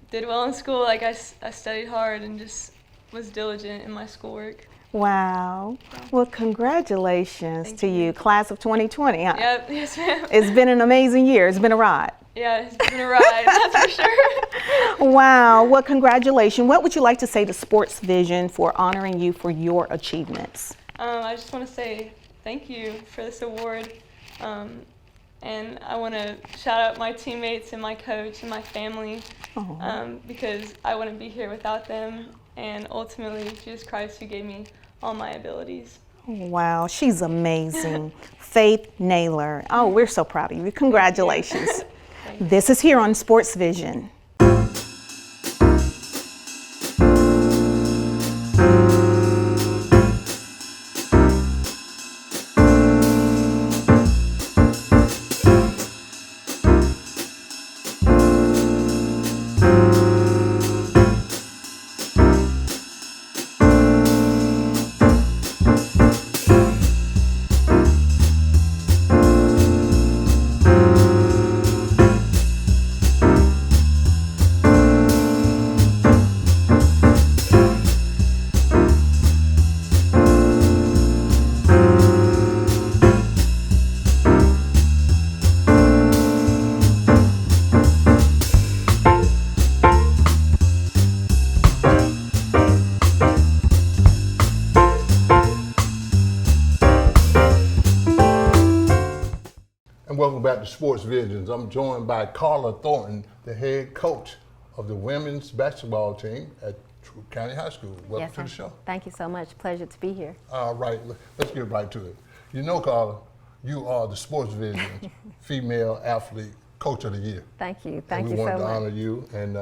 did well in school. Like, I studied hard and just was diligent in my schoolwork. Wow. Well, congratulations to you, class of 2020. Huh? Yep, yes, ma'am. It's been an amazing year. It's been a ride. Yeah, it's been a ride, that's for sure. Wow. Well, congratulations. What would you like to say to Sports Vision for honoring you for your achievements? I just want to say thank you for this award. And I want to shout out my teammates and my coach and my family because I wouldn't be here without them. And ultimately, Jesus Christ, who gave me all my abilities. Wow, she's amazing. Faith Naylor. Oh, we're so proud of you. Congratulations. This is here on Sports Vision. And welcome back to Sports Visions. I'm joined by Carla Thornton, the head coach of the women's basketball team at Troup County High School. Welcome to the show. Thank you so much. Pleasure to be here. All right, let's get right to it. You know, Carla, you are the Sports Vision Female Athlete Coach of the Year. Thank you. Thank you so much. We want to honor you. And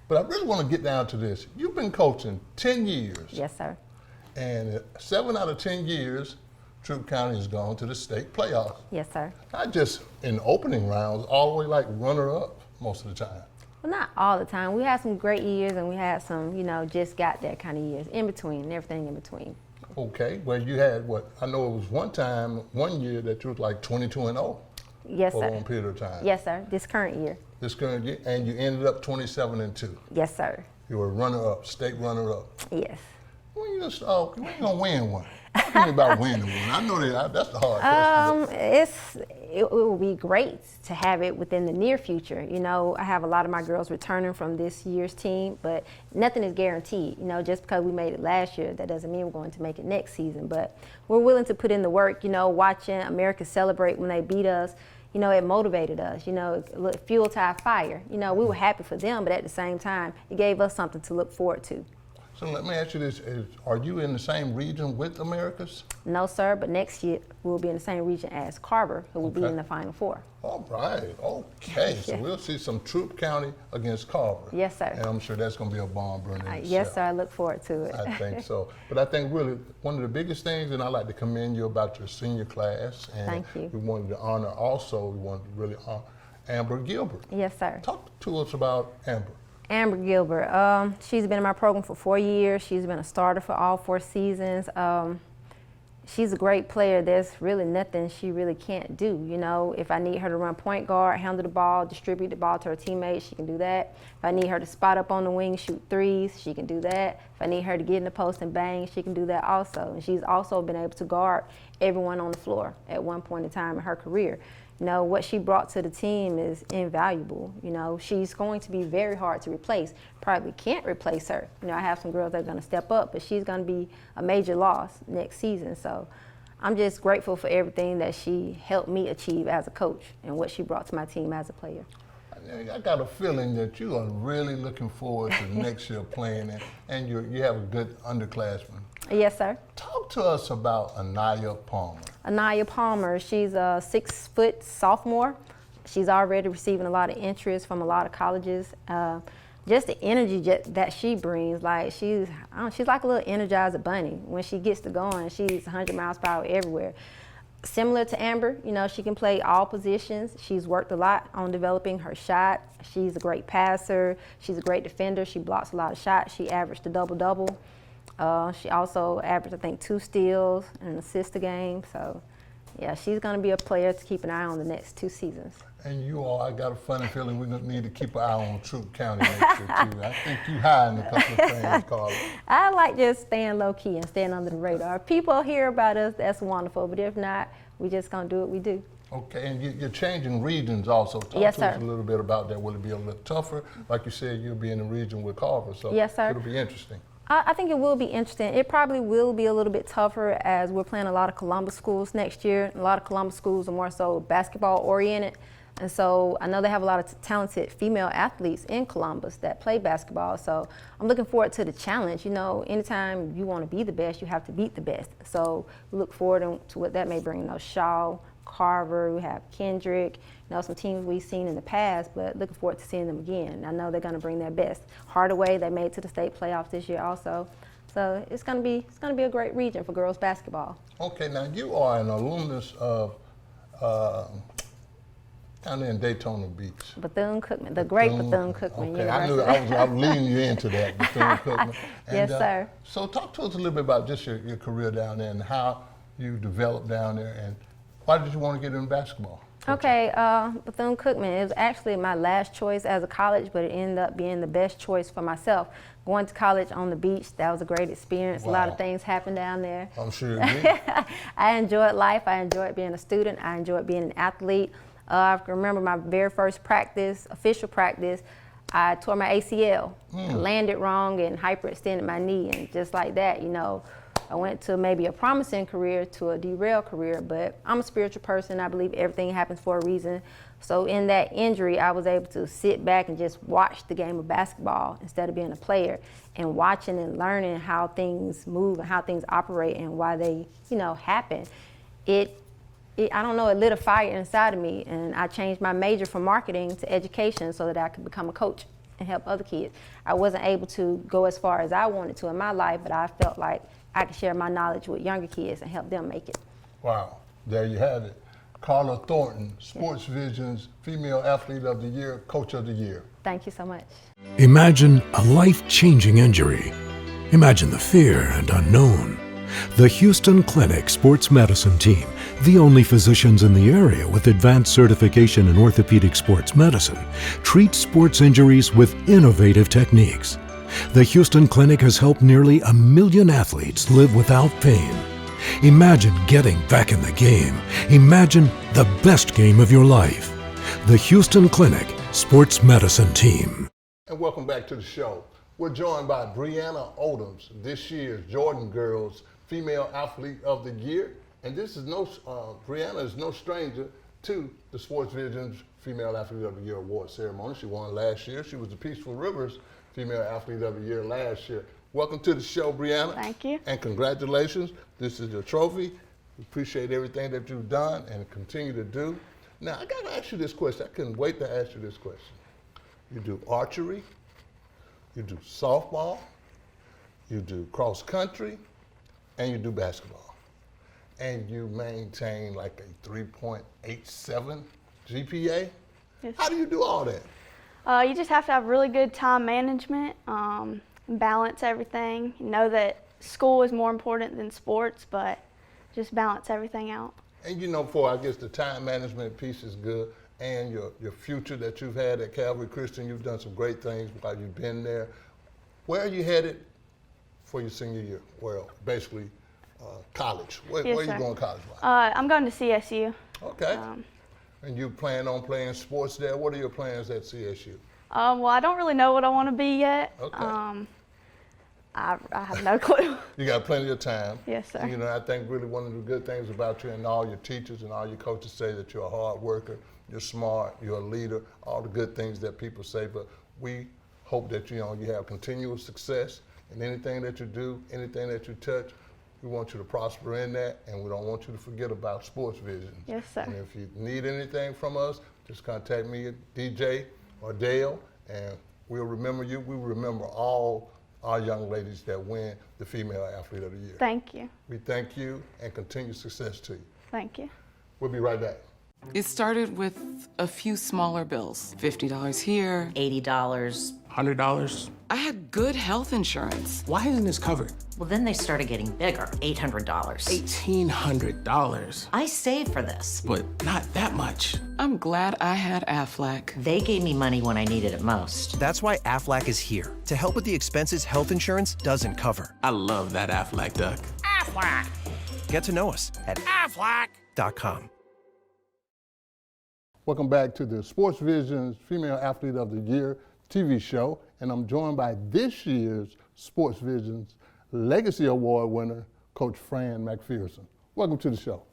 but I really want to get down to this. You've been coaching 10 years. Yes, sir. And 7 out of 10 years, Troup County has gone to the state playoffs. Yes, sir. Not just in opening rounds, all the way like runner-up most of the time. Well, not all the time. We had some great years, and we had some, just got that kind of years in between, and everything in between. Okay. Well, you had what? I know it was one year that you was like 22-0. Yes, for sir. a long period of time. Yes, sir. This current year. This current year, and you ended up 27-2. Yes, sir. You were runner-up, state runner-up. Yes. When you just, you ain't gonna win one. Tell me about winning one. I know that's the hard question. It will be great to have it within the near future. I have a lot of my girls returning from this year's team, but nothing is guaranteed. Just because we made it last year, that doesn't mean we're going to make it next season. But we're willing to put in the work. Watching America celebrate when they beat us, it motivated us. It fuel to our fire. We were happy for them, but at the same time, it gave us something to look forward to. So let me ask you this, are you in the same region with Americas? No, sir, but next year we'll be in the same region as Carver, who will be in the Final Four. All right, okay. So we'll see some Troup County against Carver. Yes, sir. And I'm sure that's going to be a bomb burner in Yes, itself. sir, I look forward to it. I think so. But I think really one of the biggest things, and I'd like to commend you about your senior class. And Thank you. We wanted to honor also, we wanted to really honor Amber Gilbert. Yes, sir. Talk to us about Amber. Amber Gilbert, she's been in my program for 4 years. She's been a starter for all 4 seasons. She's a great player. There's really nothing she really can't do. You know, if I need her to run point guard, handle the ball, distribute the ball to her teammates, she can do that. If I need her to spot up on the wing, shoot threes, she can do that. If I need her to get in the post and bang, she can do that also. And she's also been able to guard everyone on the floor at one point in time in her career. You know, what she brought to the team is invaluable. You know, she's going to be very hard to replace. Probably can't replace her. You know, I have some girls that are going to step up, but she's going to be a major loss next season. So I'm just grateful for everything that she helped me achieve as a coach and what she brought to my team as a player. I got a feeling that you are really looking forward to next year playing, and you have a good underclassman. Yes, sir. Talk to us about Anaya Palmer. Anaya Palmer, she's a 6-foot sophomore. She's already receiving a lot of interest from a lot of colleges. Just the energy that she brings, like she's like a little Energizer bunny. When she gets to going, she's 100 miles per hour everywhere. Similar to Amber, you know, she can play all positions. She's worked a lot on developing her shot. She's a great passer. She's a great defender. She blocks a lot of shots. She averaged a double-double. She also averaged, I think, 2 steals and an assist a game. So, yeah, she's going to be a player to keep an eye on the next 2 seasons. And you all, I got a funny feeling we're going to need to keep an eye on Troup County next year, too. I think you hiding a couple of things, Carla. I like just staying low-key and staying under the radar. If people hear about us, that's wonderful. But if not, we just going to do what we do. Okay, and you're changing regions also. Talk Yes, to sir. us a little bit about that. Will it be a little tougher? Like you said, you'll be in the region with Carver, so Yes, sir. It'll be interesting. I think it will be interesting. It probably will be a little bit tougher as we're playing a lot of Columbus schools next year. A lot of Columbus schools are more so basketball oriented. And so I know they have a lot of talented female athletes in Columbus that play basketball. So I'm looking forward to the challenge. You know, anytime you want to be the best, you have to beat the best. So we look forward to what that may bring. You know, Shaw, Carver, we have Kendrick, you know, some teams we've seen in the past, but looking forward to seeing them again. I know they're going to bring their best. Hardaway, they made it to the state playoffs this year also. So it's going to be a great region for girls basketball. Okay, now you are an alumnus of down there in Daytona Beach. Bethune-Cookman, the great Bethune-Cookman Okay, University. I knew I was leading you into that, Bethune-Cookman. Yes, sir. So talk to us a little bit about just your career down there and how you developed down there, and why did you want to get into basketball? Okay, Bethune-Cookman, it was actually my last choice as a college, but it ended up being the best choice for myself. Going to college on the beach, that was a great experience. Wow. A lot of things happened down there. I'm sure it did. I enjoyed life. I enjoyed being a student. I enjoyed being an athlete. I remember my very first practice, official practice, I tore my ACL. I landed wrong and hyperextended my knee, and just like that, you know, I went to maybe a promising career to a derailed career, but I'm a spiritual person. I believe everything happens for a reason. So in that injury, I was able to sit back and just watch the game of basketball instead of being a player, and watching and learning how things move and how things operate and why they, you know, happen. I don't know, it lit a fire inside of me, and I changed my major from marketing to education so that I could become a coach and help other kids. I wasn't able to go as far as I wanted to in my life, but I felt like I could share my knowledge with younger kids and help them make it. Wow, there you have it. Carla Thornton, Sports Vision's Female Athlete of the Year, Coach of the Year. Thank you so much. Imagine a life-changing injury. Imagine the fear and unknown. The Houston Clinic Sports Medicine Team, the only physicians in the area with advanced certification in orthopedic sports medicine, treats sports injuries with innovative techniques. The Houston Clinic has helped nearly 1 million athletes live without pain. Imagine getting back in the game. Imagine the best game of your life. The Houston Clinic Sports Medicine Team. And welcome back to the show. We're joined by Brianna Odoms, this year's Jordan Girls Female Athlete of the Year. And this is Brianna is no stranger to the Sports Vision's Female Athlete of the Year award ceremony. She won last year. She was the Peaceful Rivers Female Athlete of the Year last year. Welcome to the show, Brianna. Thank you. And congratulations. This is your trophy. We appreciate everything that you've done and continue to do. Now, I got to ask you this question. I couldn't wait to ask you this question. You do archery, you do softball, you do cross country, and you do basketball. And you maintain like a 3.87 GPA. Yes. How do you do all that? You just have to have really good time management, balance everything. Know that school is more important than sports, but just balance everything out. And you know, for I guess the time management piece is good, and your future that you've had at Calvary Christian, you've done some great things while you've been there. Where are you headed for your senior year? Well, basically college. Where are you going college-wise? I'm going to CSU. Okay. And you plan on playing sports there? What are your plans at CSU? Well, I don't really know what I want to be yet. Okay. I have no clue. You got plenty of time. Yes, sir. You know, I think really one of the good things about you, and all your teachers and all your coaches say that you're a hard worker, you're smart, you're a leader, all the good things that people say. But we hope that you have continuous success in anything that you do, anything that you touch. We want you to prosper in that, and we don't want you to forget about Sports Vision. Yes, sir. And if you need anything from us, just contact me at DJ or Dale, and we'll remember you. We will remember all our young ladies that win the Female Athlete of the Year. Thank you. We thank you and continued success to you. Thank you. We'll be right back. It started with a few smaller bills. $50 here. $80. $100. I had good health insurance. Why isn't this covered? Well, then they started getting bigger. $800. $1,800. I saved for this. But not that much. I'm glad I had Aflac. They gave me money when I needed it most. That's why Aflac is here, to help with the expenses health insurance doesn't cover. I love that Aflac duck. Aflac! Get to know us at aflac.com. Welcome back to the Sports Vision's Female Athlete of the Year TV show, and I'm joined by this year's Sports Vision's Legacy Award winner, Coach Fran McPherson. Welcome to the show.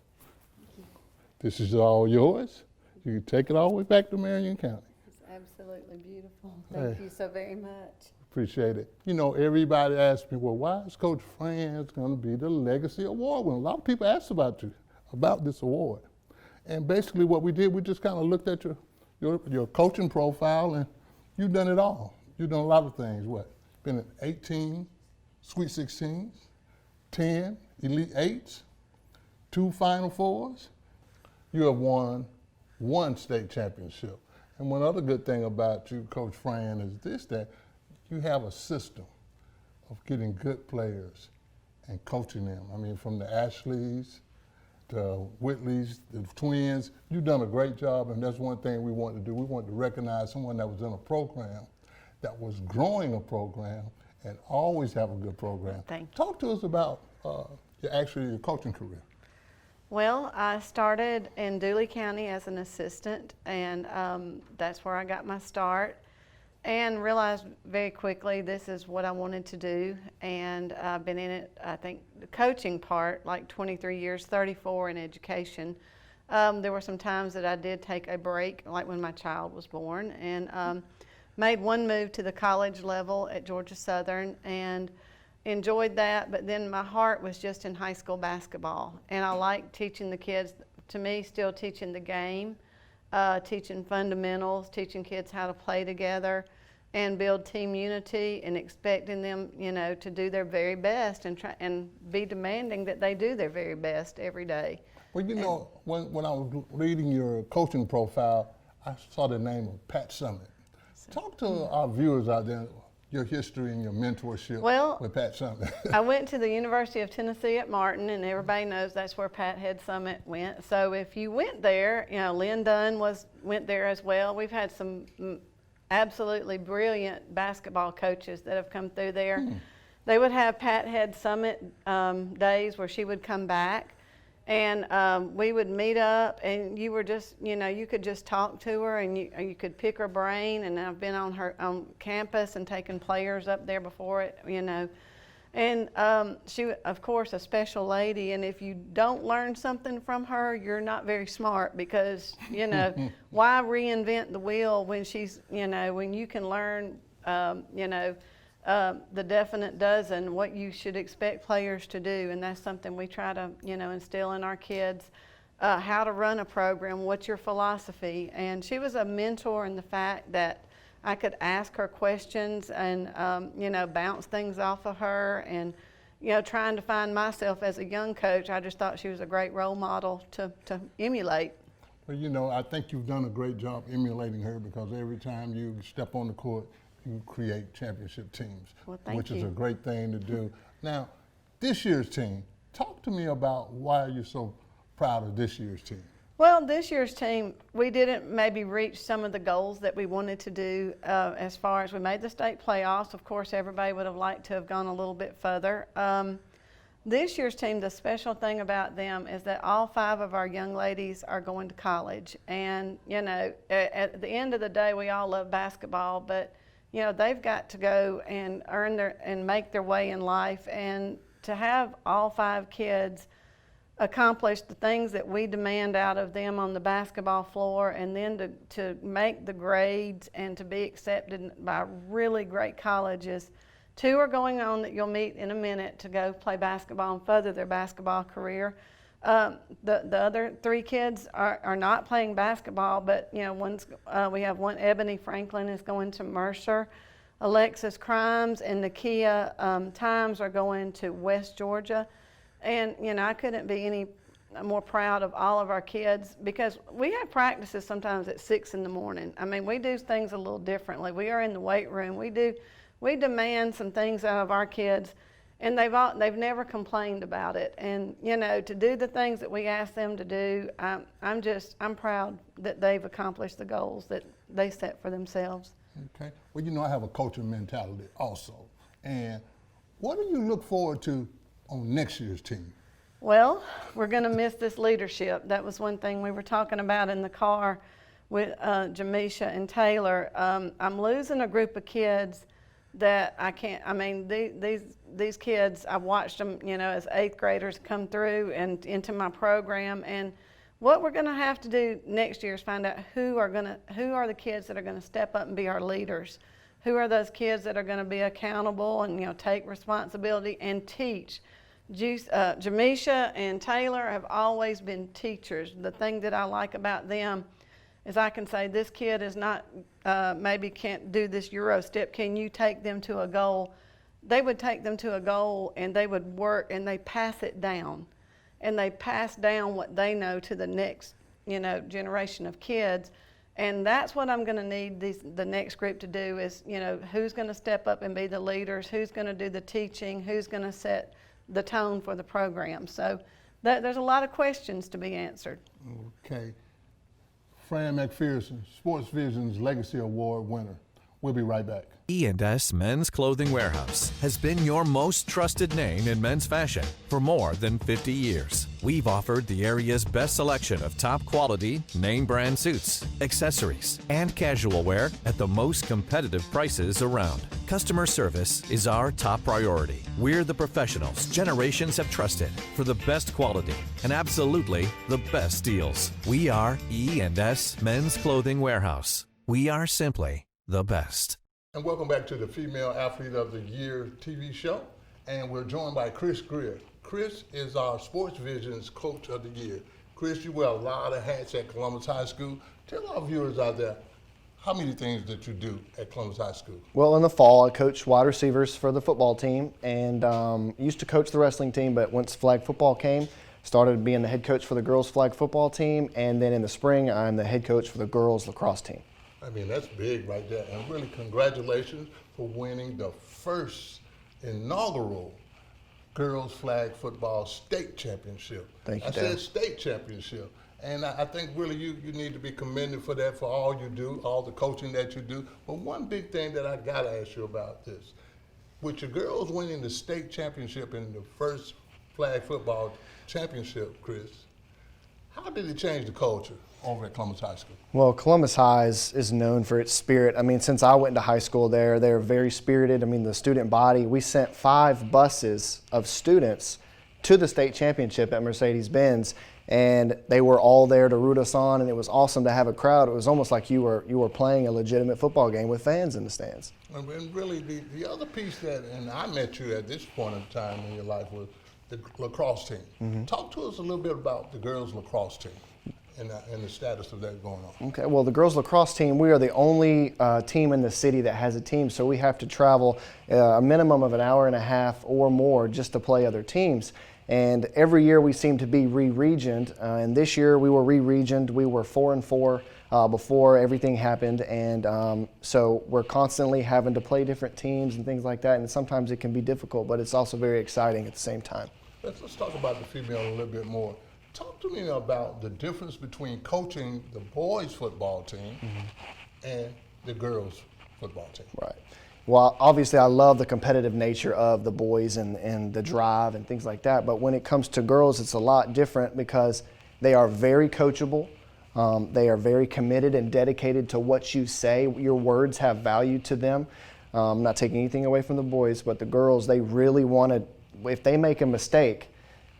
This is all yours. You can take it all the way back to Marion County. It's absolutely beautiful. Thank you so very much. Appreciate it. You know, everybody asks me, well, why is Coach Fran going to be the Legacy Award winner? A lot of people ask about this award. And basically what we did, we just kind of looked at your coaching profile, and you've done it all. You've done a lot of things. What? Been in 18 Sweet 16s, 10 Elite 8s, 2 Final Fours. You have won 1 state championship. And one other good thing about you, Coach Fran, is this, that you have a system of getting good players and coaching them. I mean, from the Ashleys, the Whitleys, the twins, you've done a great job, and that's one thing we want to do. We want to recognize someone that was in a program, that was growing a program, and always have a good program. Thank you. Talk to us about your coaching career. Well, I started in Dooley County as an assistant, and that's where I got my start, and realized very quickly this is what I wanted to do. And I've been in it, I think, the coaching part, like 23 years, 34 in education. There were some times that I did take a break, like when my child was born, and made one move to the college level at Georgia Southern, and enjoyed that, but then my heart was just in high school basketball, and I like teaching the kids, to me, still teaching the game, teaching fundamentals, teaching kids how to play together and build team unity, and expecting them, to do their very best, and try and be demanding that they do their very best every day. Well, when I was reading your coaching profile, I saw the name of Pat Summitt. Talk to our viewers out there, your history and your mentorship with Pat Summitt. I went to the University of Tennessee at Martin, and everybody knows that's where Pat Head Summitt went. So if you went there, Lynn Dunn went there as well. We've had some absolutely brilliant basketball coaches that have come through there. They would have Pat Head Summitt days where she would come back, and we would meet up, and you were just, you could just talk to her, and you could pick her brain. And I've been on campus and taken players up there before it, And she, of course, a special lady, and if you don't learn something from her, you're not very smart, because, why reinvent the wheel when she's, when you can learn, the definite dozen, what you should expect players to do, and that's something we try to, instill in our kids. How to run a program, what's your philosophy? And she was a mentor in the fact that I could ask her questions and, bounce things off of her. And, trying to find myself as a young coach, I just thought she was a great role model to emulate. Well, I think you've done a great job emulating her, because every time you step on the court, you create championship teams, which is a great thing to do. Now, this year's team, talk to me about why you're so proud of this year's team. Well, this year's team, we didn't maybe reach some of the goals that we wanted to do as far as we made the state playoffs. Of course, everybody would have liked to have gone a little bit further. This year's team, the special thing about them is that all 5 of our young ladies are going to college. And, at the end of the day, we all love basketball, but, they've got to go and earn and make their way in life. And to have all 5 kids accomplish the things that we demand out of them on the basketball floor, and then to make the grades and to be accepted by really great colleges. 2 are going on that you'll meet in a minute to go play basketball and further their basketball career. The other 3 kids are not playing basketball, but we have one, Ebony Franklin, is going to Mercer. Alexis Crimes and Nakia Times are going to West Georgia. And, I couldn't be any more proud of all of our kids, because we have practices sometimes at 6 in the morning. I mean, we do things a little differently. We are in the weight room. We demand some things out of our kids, and they've never complained about it. And, to do the things that we ask them to do, I'm proud that they've accomplished the goals that they set for themselves. Okay. Well, I have a coaching mentality also. And what do you look forward to on next year's team? Well, we're going to miss this leadership. That was one thing we were talking about in the car with Jamisha and Taylor. I'm losing a group of kids that I can't, these kids, I've watched them, as 8th graders come through and into my program. And what we're going to have to do next year is find out who are the kids that are going to step up and be our leaders. Who are those kids that are going to be accountable and, take responsibility and teach? Jamisha and Taylor have always been teachers. The thing that I like about them is I can say, this kid is not, maybe can't do this Euro step. Can you take them to a goal? They would take them to a goal, and they would work, and they pass it down. And they pass down what they know to the next, generation of kids. And that's what I'm going to need the next group to do is, who's going to step up and be the leaders, who's going to do the teaching, who's going to set the tone for the program. So there's a lot of questions to be answered. Okay. Fran McPherson, Sports Vision's Legacy Award winner. We'll be right back. E&S Men's Clothing Warehouse has been your most trusted name in men's fashion for more than 50 years. We've offered the area's best selection of top quality, name brand suits, accessories, and casual wear at the most competitive prices around. Customer service is our top priority. We're the professionals generations have trusted for the best quality and absolutely the best deals. We are E&S Men's Clothing Warehouse. We are simply the best. And welcome back to the Female Athlete of the Year TV show. And we're joined by Chris Greer. Chris is our Sports Vision's Coach of the Year. Chris, you wear a lot of hats at Columbus High School. Tell our viewers out there how many things that you do at Columbus High School. Well, in the fall, I coach wide receivers for the football team, and used to coach the wrestling team, but once flag football came, started being the head coach for the girls flag football team, and then in the spring, I'm the head coach for the girls lacrosse team. That's big right there. And really, congratulations for winning the first inaugural girls flag football state championship. Thank you, I said state championship. And I think really you need to be commended for that, for all you do, all the coaching that you do. But one big thing that I got to ask you about this, with your girls winning the state championship in the first flag football championship, Chris, how did it change the culture over at Columbus High School? Well, Columbus High is known for its spirit. Since I went to high school there, they're very spirited. The student body, we sent 5 buses of students to the state championship at Mercedes-Benz, and they were all there to root us on, and it was awesome to have a crowd. It was almost like you were playing a legitimate football game with fans in the stands. And really, the other piece and I met you at this point in time in your life was the lacrosse team. Mm-hmm. Talk to us a little bit about the girls lacrosse team and the status of that going on. Okay, well, the girls lacrosse team, we are the only team in the city that has a team, so we have to travel a minimum of an hour and a half or more just to play other teams. And every year we seem to be re-regioned, and this year we were re-regioned. We were 4-4 before everything happened, and so we're constantly having to play different teams and things like that, and sometimes it can be difficult, but it's also very exciting at the same time. Let's talk about the female a little bit more. Talk to me about the difference between coaching the boys football team and the girls football team. Right. Well, obviously I love the competitive nature of the boys and the drive and things like that, but when it comes to girls, it's a lot different because they are very coachable. They are very committed and dedicated to what you say. Your words have value to them. I'm not taking anything away from the boys, but the girls, they really want to, if they make a mistake,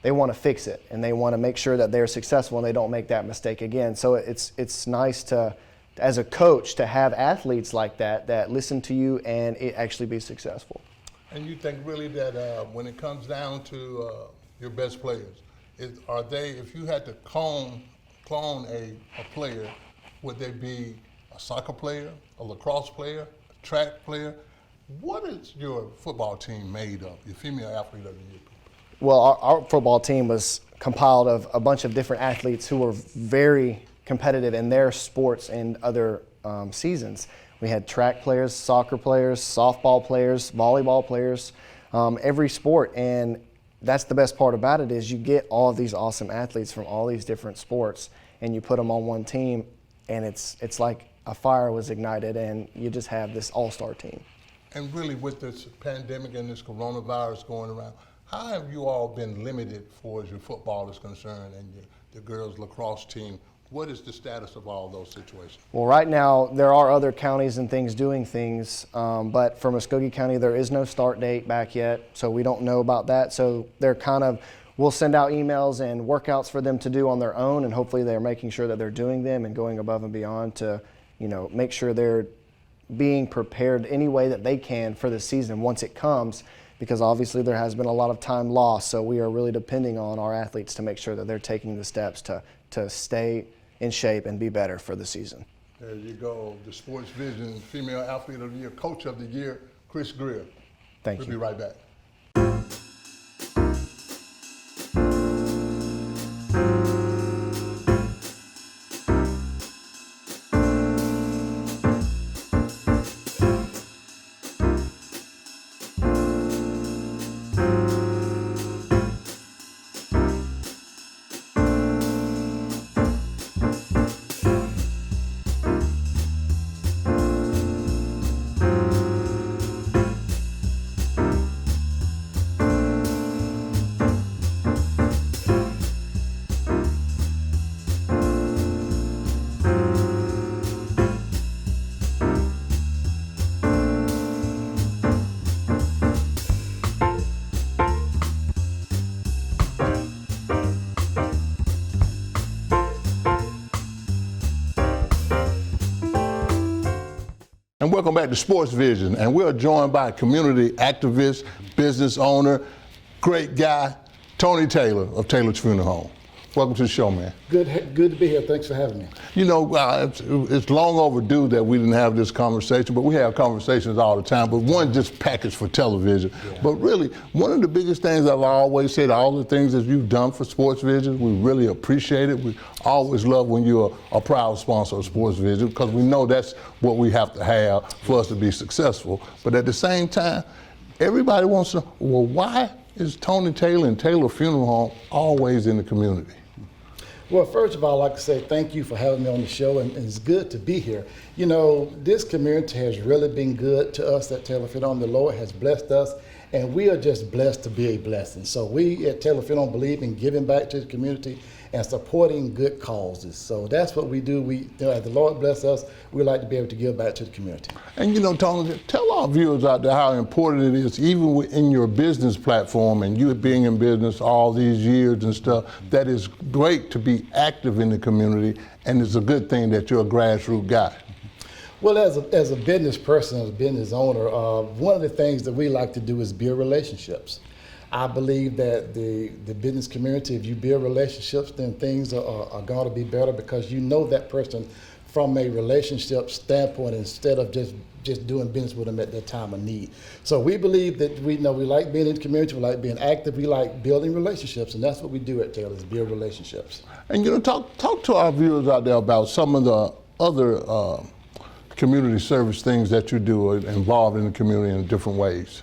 they want to fix it, and they want to make sure that they're successful and they don't make that mistake again. So it's nice to, as a coach, to have athletes like that listen to you and it actually be successful. And you think really that when it comes down to your best players, are they, if you had to clone a player, would they be a soccer player, a lacrosse player, a track player? What is your football team made of, your female athlete of the year? Well, our football team was compiled of a bunch of different athletes who were very competitive in their sports and other seasons. We had track players, soccer players, softball players, volleyball players, every sport. And that's the best part about it is you get all of these awesome athletes from all these different sports and you put them on one team, and it's like a fire was ignited and you just have this all-star team. And really with this pandemic and this coronavirus going around, how have you all been limited for as your football is concerned and the girls lacrosse team? What is the status of all those situations? Well, right now there are other counties and things doing things, but for Muskogee County there is no start date back yet, so we don't know about that. So they're we'll send out emails and workouts for them to do on their own, and hopefully they're making sure that they're doing them and going above and beyond to, make sure they're being prepared any way that they can for the season once it comes, because obviously there has been a lot of time lost. So we are really depending on our athletes to make sure that they're taking the steps to stay in shape and be better for the season. There you go, the Sports Vision Female Athlete of the Year, Coach of the Year, Chris Greer. Thank you. We'll be right back. And welcome back to Sports Vision. And we're joined by community activist, business owner, great guy, Tony Taylor of Taylor's Funeral Home. Welcome to the show, man. Good to be here. Thanks for having me. It's long overdue that we didn't have this conversation, but we have conversations all the time, but one just packaged for television. Yeah. But really, one of the biggest things I've always said, all the things that you've done for Sports Vision, we really appreciate it. We always love when you're a proud sponsor of Sports Vision, because we know that's what we have to have for us to be successful. But at the same time, everybody wants to know, well, why is Tony Taylor and Taylor Funeral Home always in the community? Well, first of all, I'd like to say thank you for having me on the show, and it's good to be here. This community has really been good to us at Taylor Funeral Home. The Lord has blessed us, and we are just blessed to be a blessing. So we at Taylor Funeral Home believe in giving back to the community, and supporting good causes. So that's what we do. As the Lord bless us, we like to be able to give back to the community. And Tony, tell our viewers out there how important it is, even in your business platform and you being in business all these years and stuff, that it's great to be active in the community, and it's a good thing that you're a grassroots guy. Well, as a business person, as a business owner, one of the things that we like to do is build relationships. I believe that the business community, if you build relationships, then things are going to be better because you know that person from a relationship standpoint instead of just doing business with them at that time of need. So we believe that we like being in the community, we like being active, we like building relationships, and that's what we do at Taylor, is build relationships. And talk to our viewers out there about some of the other community service things that you do involved in the community in different ways.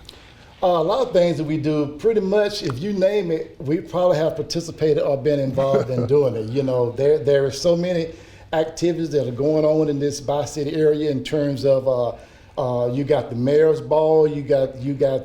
A lot of things that we do, pretty much, if you name it, we probably have participated or been involved in doing it. There are so many activities that are going on in this Bi-City area in terms of you got the Mayor's Ball, you got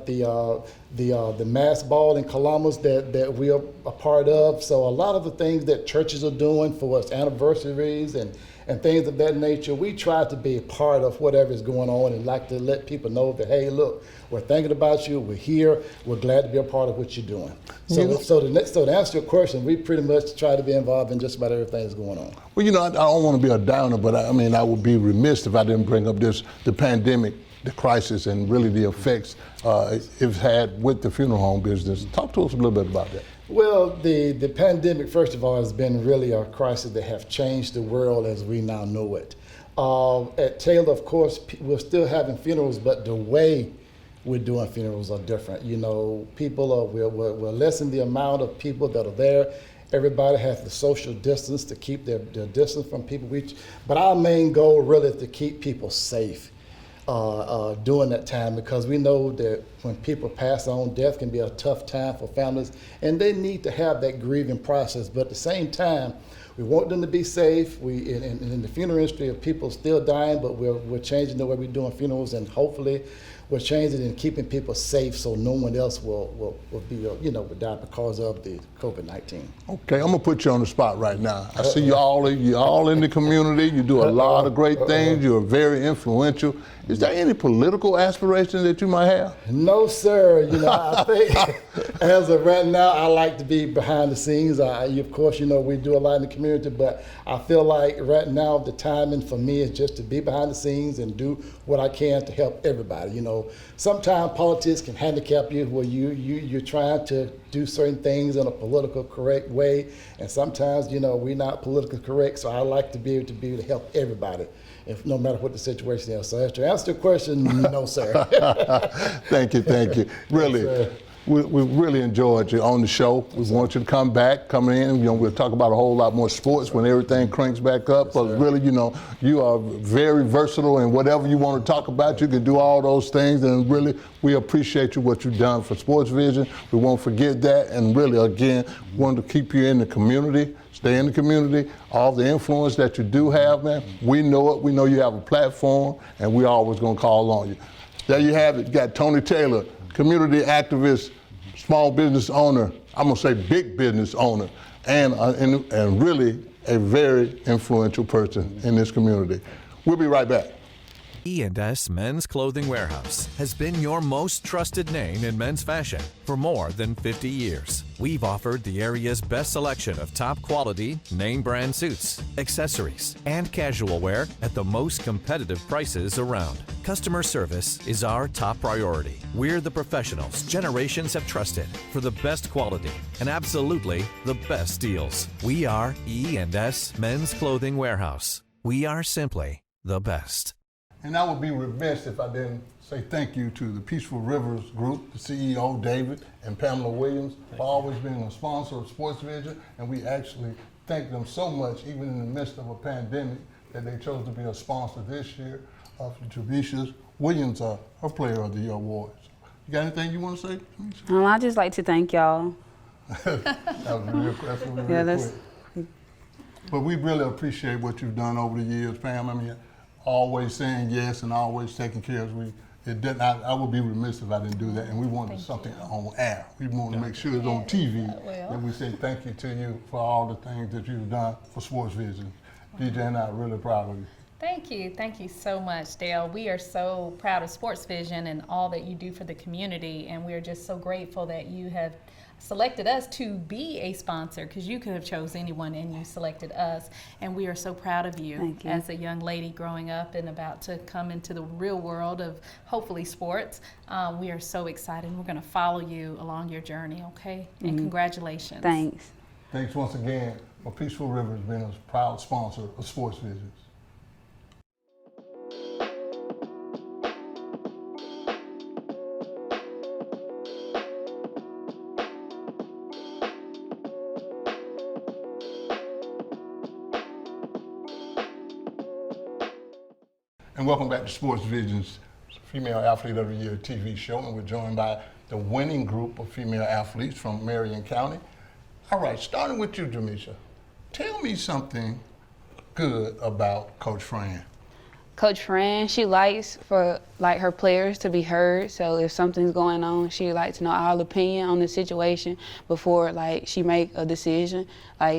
the Mass Ball in Columbus that we are a part of. So a lot of the things that churches are doing for us, anniversaries and things of that nature, we try to be a part of whatever is going on and like to let people know that, hey, look, we're thinking about you, we're here, we're glad to be a part of what you're doing. So to answer your question, we pretty much try to be involved in just about everything that's going on. Well, I don't want to be a downer, but I would be remiss if I didn't bring up the pandemic, the crisis, and really the effects it's had with the funeral home business. Talk to us a little bit about that. Well, the pandemic, first of all, has been really a crisis that have changed the world as we now know it. At Taylor, of course, we're still having funerals, but the way we're doing funerals are different. We're lessening the amount of people that are there. Everybody has the social distance to keep their distance from people. But our main goal really is to keep people safe during that time, because we know that when people pass on, death can be a tough time for families, and they need to have that grieving process. But at the same time, we want them to be safe. In the funeral industry, people still dying, but we're changing the way we're doing funerals, and hopefully we're changing and keeping people safe so no one else will die because of the COVID-19. Okay, I'm gonna put you on the spot right now. I see you're all in the community. You do a lot of great things. You're very influential. Is there any political aspirations that you might have? No, sir. I think as of right now, I like to be behind the scenes. Of course, we do a lot in the community, but I feel like right now the timing for me is just to be behind the scenes and do what I can to help everybody. Sometimes politics can handicap you where you're trying to do certain things in a political correct way, and sometimes we're not politically correct. So I like to be able to help everybody, no matter what the situation is. So to answer your question, no, sir. Thank you. Really. Yes, we really enjoyed you on the show. We want you to come in. We'll talk about a whole lot more sports when everything cranks back up. But really, you are very versatile, and whatever you want to talk about, you can do all those things. And really, we appreciate what you've done for Sports Vision. We won't forget that. And really, again, we want to keep you in the community. Stay in the community. All the influence that you do have, man, we know it. We know you have a platform, and we're always going to call on you. There you have it. You got Tony Taylor, community activist, small business owner, I'm going to say big business owner, and really a very influential person in this community. We'll be right back. E&S Men's Clothing Warehouse has been your most trusted name in men's fashion for more than 50 years. We've offered the area's best selection of top quality, name brand suits, accessories, and casual wear at the most competitive prices around. Customer service is our top priority. We're the professionals generations have trusted for the best quality and absolutely the best deals. We are E&S Men's Clothing Warehouse. We are simply the best. And I would be remiss if I didn't say thank you to the Peaceful Rivers Group, the CEO, David, and Pamela Williams, for always being a sponsor of Sports Vision. And we actually thank them so much, even in the midst of a pandemic, that they chose to be a sponsor this year of Javisha Williams, her Player of the Year Award. You got anything you want to say? I'd just like to thank y'all. That was real quick. But we really appreciate what you've done over the years, Pam. Always saying yes and always taking care it didn't. I would be remiss if I didn't do that. And we wanted something on air. We wanted to make sure it's on TV. And we say thank you to you for all the things that you've done for Sports Vision. DJ and I are really proud of you. Thank you so much, Dale. We are so proud of Sports Vision and all that you do for the community, and we're just so grateful that you have selected us to be a sponsor, because you could have chosen anyone and you selected us, and we are so proud of you, as a young lady growing up and about to come into the real world of hopefully sports. We are so excited. We're going to follow you along your journey, okay? And congratulations. Thanks. Thanks once again for Peaceful Rivers being a proud sponsor of Sports Vision. And welcome back to Sports Vision's Female Athlete of the Year TV show, and we're joined by the winning group of female athletes from Marion County. All right, starting with you, Jamisha, tell me something good about Coach Fran. Coach Fran, she likes for her players to be heard. So if something's going on, she likes to know our opinion on the situation before she make a decision.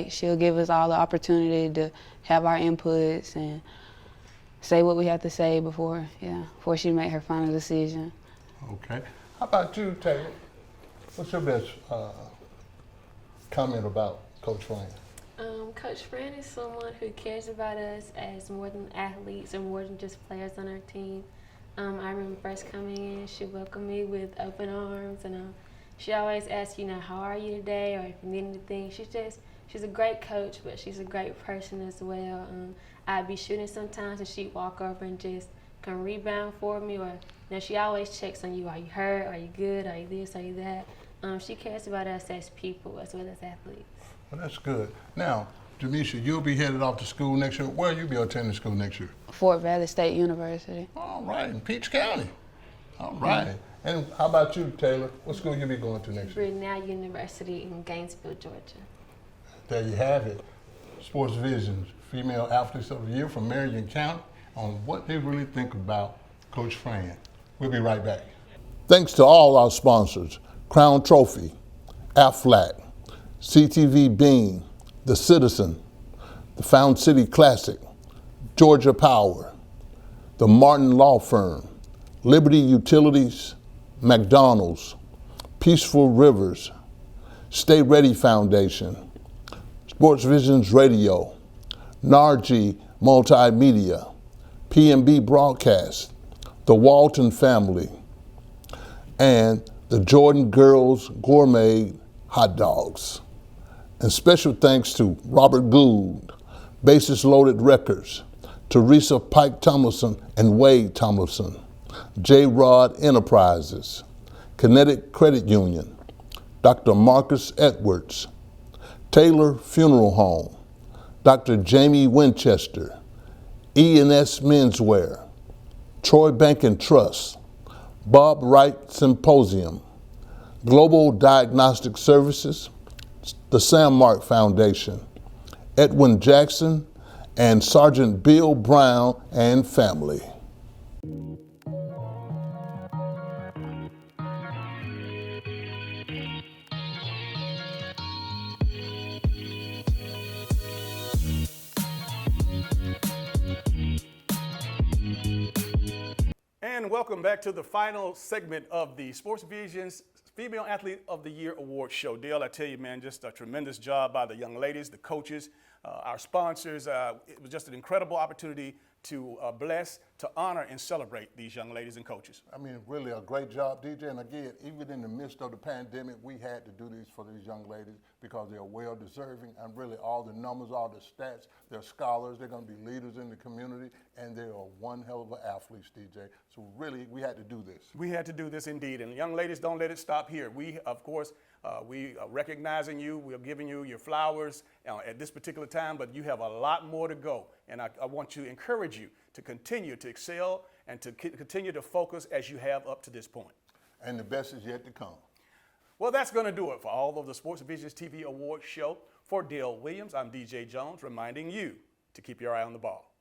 She'll give us all the opportunity to have our inputs and say what we have to say before she make her final decision. Okay. How about you, Taylor? What's your best comment about Coach Fran? Coach Fran is someone who cares about us as more than athletes or more than just players on our team. I remember first coming in, she welcomed me with open arms, and she always asks, how are you today, or if you need anything. She's a great coach, but she's a great person as well. I'd be shooting sometimes, and she'd walk over and just come rebound for me, or she always checks on you. Are you hurt? Are you good? Are you this? Are you that? She cares about us as people as well as athletes. Well, that's good. Now, Jamisha, you'll be headed off to school next year. Where will you be attending school next year? Fort Valley State University. All right, in Peach County. All right. And how about you, Taylor? What school you be going to next year? Grinnell University in Gainesville, Georgia. There you have it. Sports Vision's Female Athletes of the Year from Marion County on what they really think about Coach Fran. We'll be right back. Thanks to all our sponsors, Crown Trophy, Aflac, CTV Bean, The Citizen, the Found City Classic, Georgia Power, the Martin Law Firm, Liberty Utilities, McDonald's, Peaceful Rivers, Stay Ready Foundation, Sports Visions Radio, Nargi Multimedia, PMB Broadcast, the Walton Family, and the Jordan Girls Gourmet Hot Dogs. And special thanks to Robert Gould, Basis Loaded Records, Teresa Pike Tomlinson and Wade Tomlinson, J-Rod Enterprises, Kinetic Credit Union, Dr. Marcus Edwards, Taylor Funeral Home, Dr. Jamie Winchester, E&S Menswear, Troy Bank and Trust, Bob Wright Symposium, Global Diagnostic Services, the Sam Mark Foundation, Edwin Jackson, and Sergeant Bill Brown and family. And welcome back to the final segment of the Sports Vision's Female Athlete of the Year Award Show. Dale, I tell you, man, just a tremendous job by the young ladies, the coaches, our sponsors. It was just an incredible opportunity to bless, to honor, and celebrate these young ladies and coaches. I mean, really a great job, DJ. And again, even in the midst of the pandemic, we had to do this for these young ladies because they're well deserving. And really all the numbers, all the stats, they're scholars, they're going to be leaders in the community, and they are one hell of an athletes, DJ. So really, we had to do this. We had to do this indeed. And young ladies, don't let it stop here. We, of course, we are recognizing you. We're giving you your flowers at this particular time, but you have a lot more to go. And I want to encourage you to continue to excel and to continue to focus as you have up to this point. And the best is yet to come. Well, that's going to do it for all of the Sports Visions TV Awards show. For Dale Williams, I'm DJ Jones, reminding you to keep your eye on the ball.